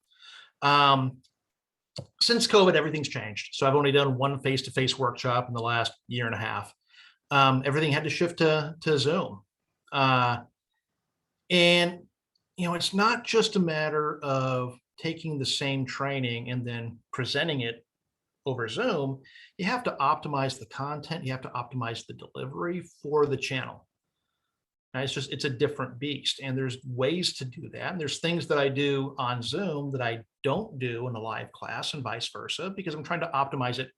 Since COVID, everything's changed. So I've only done one face-to-face workshop in the last year and a half. Everything had to shift to Zoom. And, it's not just a matter of taking the same training and then presenting it over Zoom. You have to optimize the content. You have to optimize the delivery for the channel. And it's a different beast. And there's ways to do that. And there's things that I do on Zoom that I don't do in a live class, and vice versa, because I'm trying to optimize it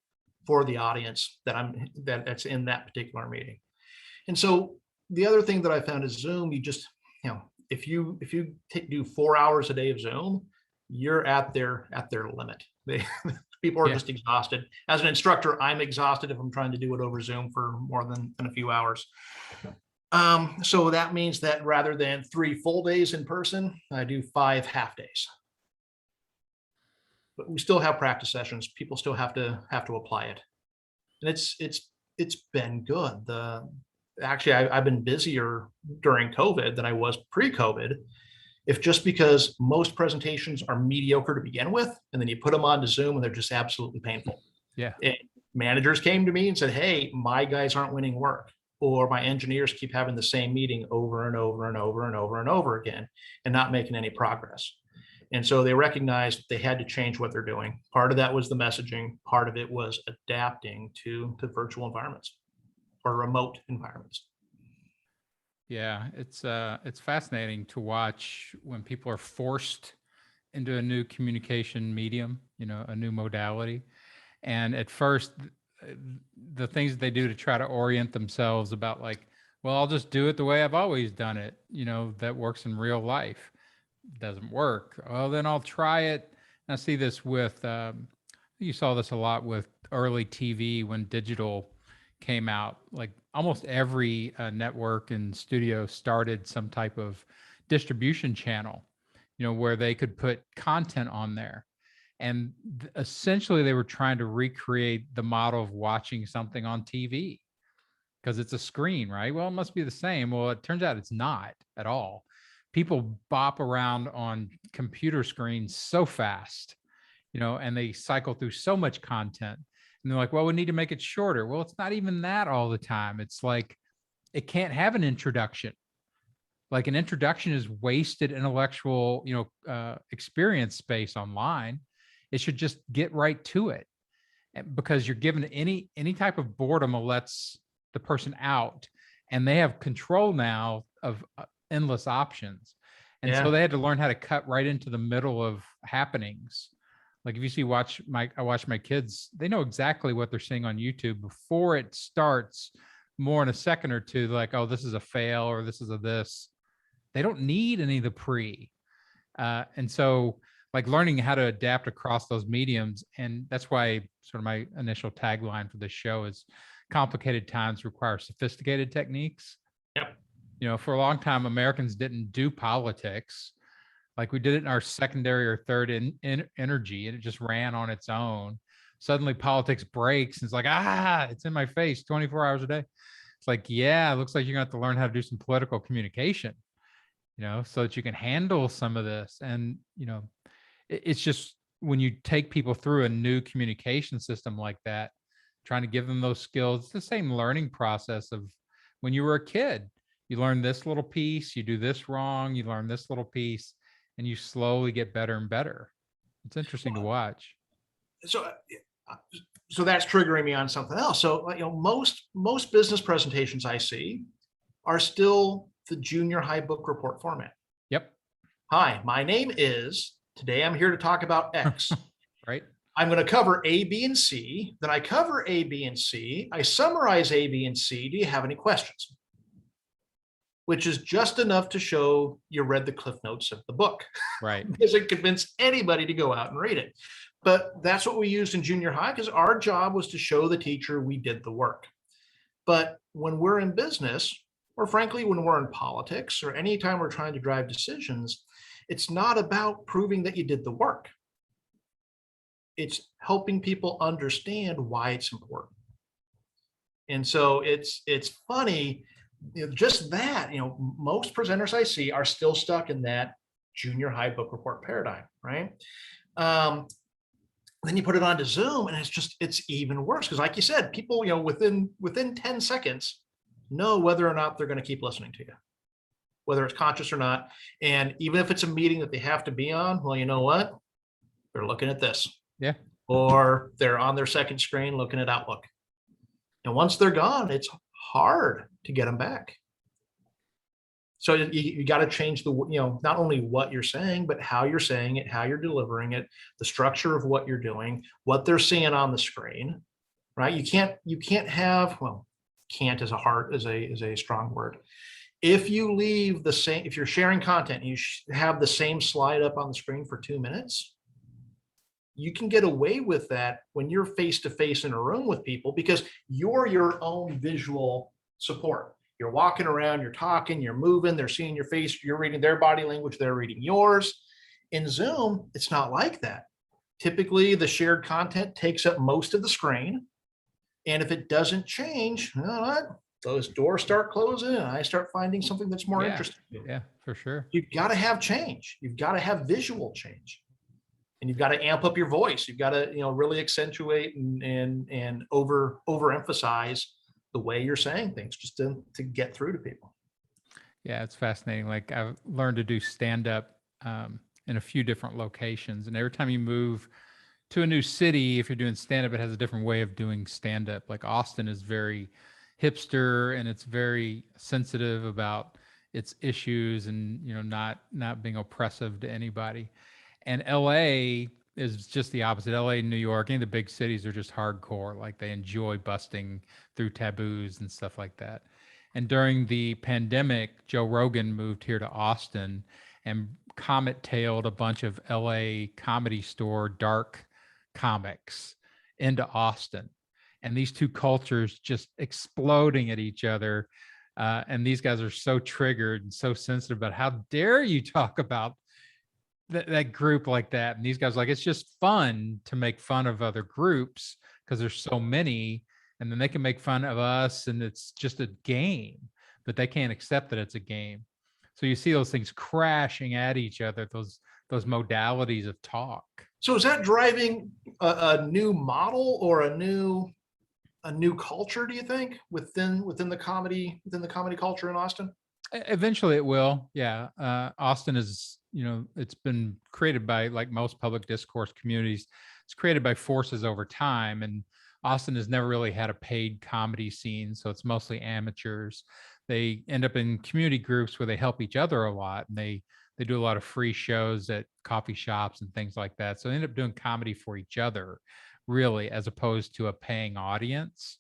for the audience that's in that particular meeting. And so the other thing that I found is Zoom, if you do 4 hours a day of Zoom, you're at their limit. People are just exhausted. As an instructor, I'm exhausted if I'm trying to do it over Zoom for more than a few hours. So that means that rather than 3 full days in person, I do 5 half days. But we still have practice sessions. People still have to apply it, and it's been good. Actually, I've been busier during COVID than I was pre-COVID. If just because most presentations are mediocre to begin with, and then you put them onto Zoom and they're just absolutely painful. Yeah. And managers came to me and said, hey, my guys aren't winning work, or my engineers keep having the same meeting over and over and over and over and over again and not making any progress. And so they recognized they had to change what they're doing. Part of that was the messaging. Part of it was adapting to virtual environments or remote environments. Yeah, it's fascinating to watch when people are forced into a new communication medium, a new modality. And at first, the things that they do to try to orient themselves about, like, well, I'll just do it the way I've always done it, that works in real life. Doesn't work. Well, then I'll try it. And I see this with, you saw this a lot with early TV when digital came out. Like almost every network and studio started some type of distribution channel, where they could put content on there. And essentially they were trying to recreate the model of watching something on TV, because it's a screen, right? Well, it must be the same. Well, it turns out it's not at all. People bop around on computer screens so fast, and they cycle through so much content. And they're like, well, we need to make it shorter. Well, it's not even that all the time. It's like, it can't have an introduction. Like an introduction is wasted intellectual, experience space online. It should just get right to it, because you're given any type of boredom lets the person out, and they have control now of endless options. And so they had to learn how to cut right into the middle of happenings. Like if you I watch my kids, they know exactly what they're seeing on YouTube before it starts, more in a second or two, like, oh, this is a fail, or this is a this. They don't need any of the pre. And so like learning how to adapt across those mediums. And that's why sort of my initial tagline for this show is complicated times require sophisticated techniques. Yep. For a long time, Americans didn't do politics. Like we did it in our secondary or third energy, and it just ran on its own. Suddenly politics breaks and it's like, it's in my face 24 hours a day. It's like, yeah, it looks like you're going to have to learn how to do some political communication, so that you can handle some of this. And, it's just when you take people through a new communication system like that, trying to give them those skills, it's the same learning process of when you were a kid. You learn this little piece, you do this wrong, you learn this little piece, and you slowly get better and better. It's interesting to watch. So that's triggering me on something else. So, most business presentations I see are still the junior high book report format. Yep. Hi, my name is, today I'm here to talk about X. Right. I'm going to cover A, B, and C. Then I cover A, B, and C. I summarize A, B, and C. Do you have any questions? Which is just enough to show you read the cliff notes of the book. Right. Because it convinced anybody to go out and read it. But that's what we used in junior high because our job was to show the teacher we did the work. But when we're in business, or frankly, when we're in politics, or anytime we're trying to drive decisions, it's not about proving that you did the work. It's helping people understand why it's important. And so it's funny, just that, most presenters I see are still stuck in that junior high book report paradigm, right? Then you put it onto Zoom and it's even worse. Because like you said, people, within 10 seconds know whether or not they're going to keep listening to you, whether it's conscious or not. And even if it's a meeting that they have to be on, well, you know what? They're looking at this. Yeah. Or they're on their second screen looking at Outlook. And once they're gone, it's hard to get them back. So you got to change not only what you're saying, but how you're saying it, how you're delivering it, the structure of what you're doing, what they're seeing on the screen, right? You can't have, well, can't is a strong word. If you leave the same, if you're sharing content, you have the same slide up on the screen for 2 minutes, you can get away with that when you're face to face in a room with people because you're your own visual support. You're walking around, you're talking, you're moving, they're seeing your face, you're reading their body language, they're reading yours. In Zoom, it's not like that. Typically, the shared content takes up most of the screen. And if it doesn't change, you know what? Those doors start closing and I start finding something that's more interesting. Yeah, for sure. You've got to have change. You've got to have visual change. And you've got to amp up your voice. You've got to, really accentuate and overemphasize the way you're saying things just to get through to people. Yeah, it's fascinating. Like I've learned to do stand-up in a few different locations. And every time you move to a new city, if you're doing stand-up, it has a different way of doing stand-up. Like Austin is very hipster and it's very sensitive about its issues and, not being oppressive to anybody. And LA is just the opposite. LA, New York, any of the big cities are just hardcore. Like they enjoy busting through taboos and stuff like that. And during the pandemic, Joe Rogan moved here to Austin and comet-tailed a bunch of LA Comedy Store dark comics into Austin. And these two cultures just exploding at each other. And these guys are so triggered and so sensitive about how dare you talk about that group like that. And these guys are like, it's just fun to make fun of other groups because there's so many, and then they can make fun of us and it's just a game, but they can't accept that it's a game. So you see those things crashing at each other, those modalities of talk. So is that driving a new model or a new culture, do you think, within the comedy culture in Austin? Eventually it will. Yeah. Austin is, it's been created by, like most public discourse communities, it's created by forces over time. And Austin has never really had a paid comedy scene. So it's mostly amateurs. They end up in community groups where they help each other a lot. And they do a lot of free shows at coffee shops and things like that. So they end up doing comedy for each other, really, as opposed to a paying audience.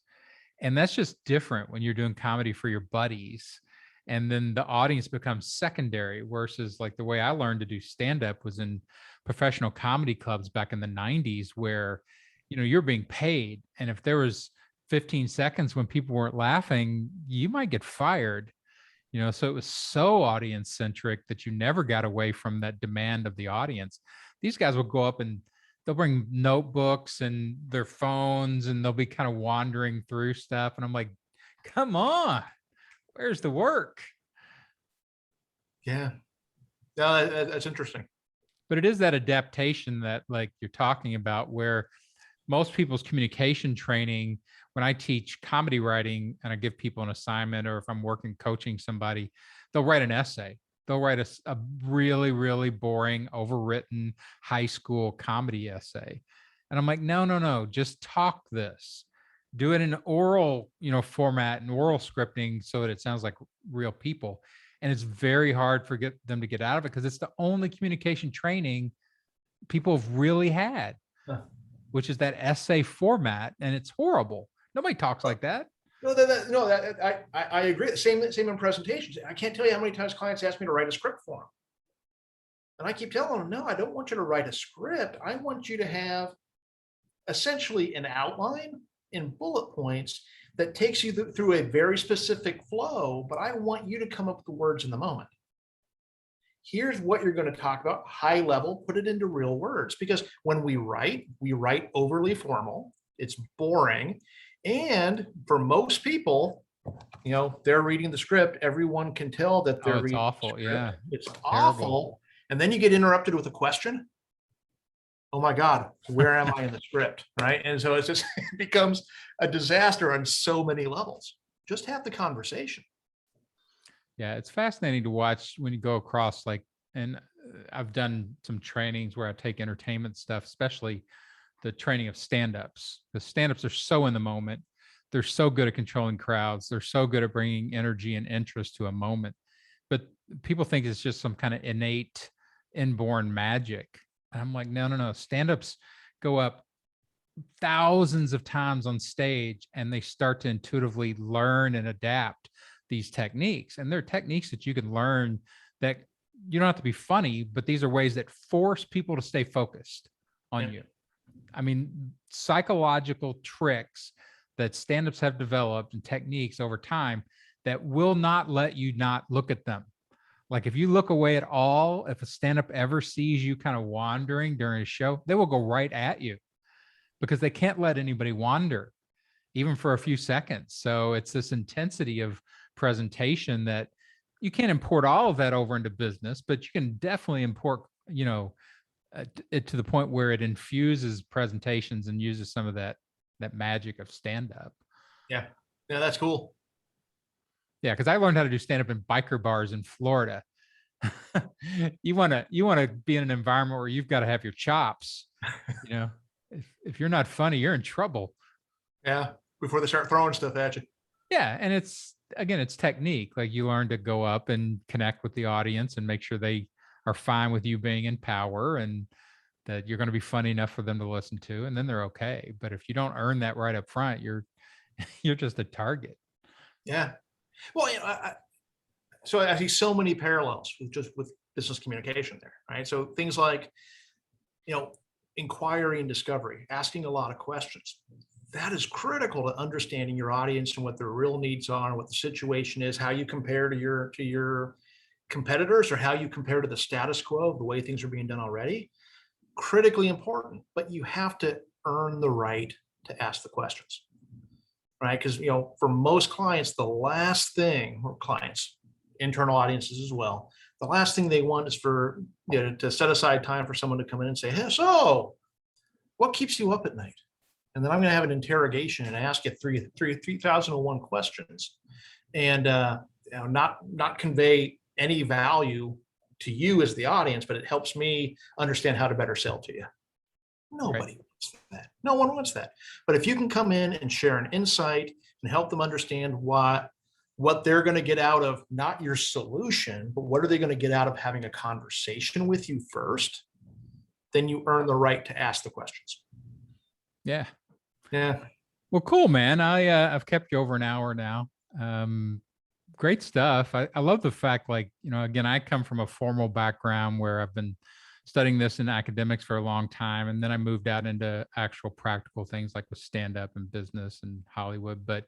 And that's just different when you're doing comedy for your buddies. And then the audience becomes secondary versus like the way I learned to do stand-up was in professional comedy clubs back in the 90s where, you're being paid. And if there was 15 seconds when people weren't laughing, you might get fired. So it was so audience centric that you never got away from that demand of the audience. These guys will go up and they'll bring notebooks and their phones and they'll be kind of wandering through stuff. And I'm like, come on. Where's the work? Yeah. No, that's interesting. But it is that adaptation that like you're talking about where most people's communication training, when I teach comedy writing and I give people an assignment or if I'm coaching somebody, they'll write an essay. They'll write a really, really boring, overwritten high school comedy essay. And I'm like, no, just talk this. Do it in oral, format and oral scripting so that it sounds like real people. And it's very hard for them to get out of it because it's the only communication training people have really had, which is that essay format. And it's horrible. Nobody talks like that. No, I agree. Same in presentations. I can't tell you how many times clients ask me to write a script for them. And I keep telling them, no, I don't want you to write a script. I want you to have essentially an outline in bullet points that takes you through a very specific flow, but I want you to come up with the words in the moment. Here's what you're going to talk about, high level, put it into real words. Because when we write overly formal, it's boring. And for most people, they're reading the script. Everyone can tell that they're reading. Awful. Yeah. It's awful. And then you get interrupted with a question. Oh my God, where am I in the script? Right. And so it becomes a disaster on so many levels. Just have the conversation. Yeah. It's fascinating to watch when you go across and I've done some trainings where I take entertainment stuff, especially the training of stand-ups. The stand-ups are so in the moment. They're so good at controlling crowds. They're so good at bringing energy and interest to a moment. But people think it's just some kind of innate, inborn magic. And I'm like, no. Stand-ups go up thousands of times on stage and they start to intuitively learn and adapt these techniques. And they're techniques that you can learn that you don't have to be funny, but these are ways that force people to stay focused on you. I mean, psychological tricks that stand-ups have developed and techniques over time that will not let you not look at them. Like if you look away at all, if a stand-up ever sees you kind of wandering during a show, they will go right at you because they can't let anybody wander even for a few seconds. So it's this intensity of presentation that you can't import all of that over into business, but you can definitely import, it to the point where it infuses presentations and uses some of that magic of stand-up. Yeah, that's cool. Yeah, because I learned how to do stand-up in biker bars in Florida. You want to be in an environment where you've got to have your chops. If you're not funny, you're in trouble. Yeah, before they start throwing stuff at you. Yeah, and it's technique. Like you learn to go up and connect with the audience and make sure they are fine with you being in power and that you're going to be funny enough for them to listen to, and then they're okay. But if you don't earn that right up front, you're just a target. Yeah. Well, so I see so many parallels with business communication there, right? So things like, inquiry and discovery, asking a lot of questions. That is critical to understanding your audience and what their real needs are, what the situation is, how you compare to your competitors or how you compare to the status quo, the way things are being done already. Critically important, but you have to earn the right to ask the questions, right? Because, for most clients, the last thing, or clients, internal audiences as well, the last thing they want is for, to set aside time for someone to come in and say, hey, so what keeps you up at night? And then I'm going to have an interrogation and ask you 3,001 questions and not convey any value to you as the audience, but it helps me understand how to better sell to you. Nobody wants that. No one wants that. But if you can come in and share an insight and help them understand what they're going to get out of not your solution, but what are they going to get out of having a conversation with you first, then you earn the right to ask the questions. Yeah. Yeah. Well, cool, man. I've kept you over an hour now. Great stuff. I love the fact, again, I come from a formal background where I've been studying this in academics for a long time. And then I moved out into actual practical things like with stand-up and business and Hollywood. But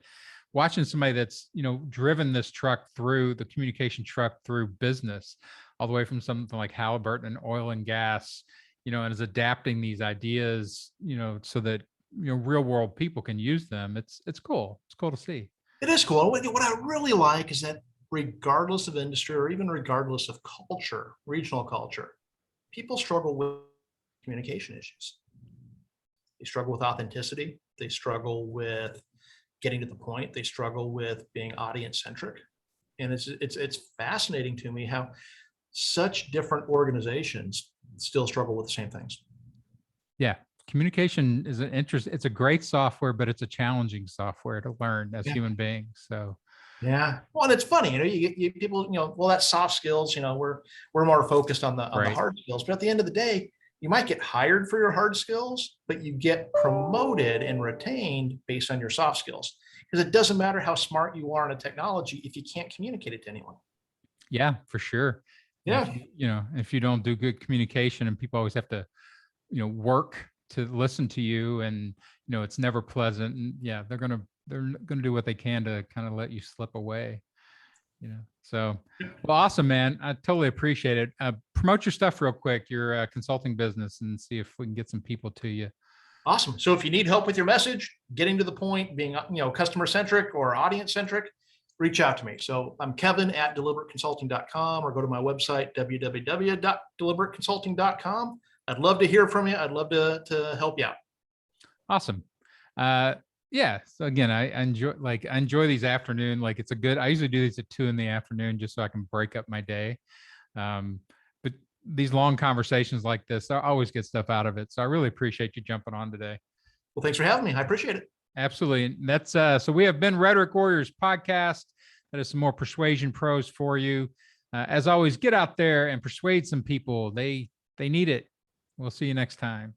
watching somebody that's, driven this truck through the communication truck through business, all the way from something like Haliburton and oil and gas, and is adapting these ideas, so that, real world people can use them. It's cool. It's cool to see. It is cool. What I really like is that regardless of industry or even regardless of culture, regional culture, people struggle with communication issues. They struggle with authenticity. They struggle with getting to the point. They struggle with being audience centric. And it's fascinating to me how such different organizations still struggle with the same things. Yeah. Communication is it's a great software, but it's a challenging software to learn as human beings. So Yeah. Well, and it's funny, you people, well, that's soft skills, we're more focused on the Right. hard skills, but at the end of the day, you might get hired for your hard skills, but you get promoted and retained based on your soft skills. Because it doesn't matter how smart you are in a technology if you can't communicate it to anyone. Yeah, for sure. And Yeah. if you don't do good communication, and people always have to, work to listen to you, and it's never pleasant. And yeah, they're gonna do what they can to kind of let you slip away. So, well, awesome, man. I totally appreciate it. Promote your stuff real quick, your consulting business, and see if we can get some people to you. Awesome. So if you need help with your message, getting to the point, being, customer centric or audience centric, reach out to me. So I'm Kevin at deliberateconsulting.com, or go to my website, www.deliberateconsulting.com. I'd love to hear from you. I'd love to help you out. Awesome. Yeah. So again, I enjoy these afternoon. Like I usually do these at 2 p.m. just so I can break up my day. But these long conversations like this, I always get stuff out of it. So I really appreciate you jumping on today. Well, thanks for having me. I appreciate it. Absolutely. And that's so we have been Rhetoric Warriors podcast. That is some more persuasion pros for you. As always, get out there and persuade some people. They need it. We'll see you next time.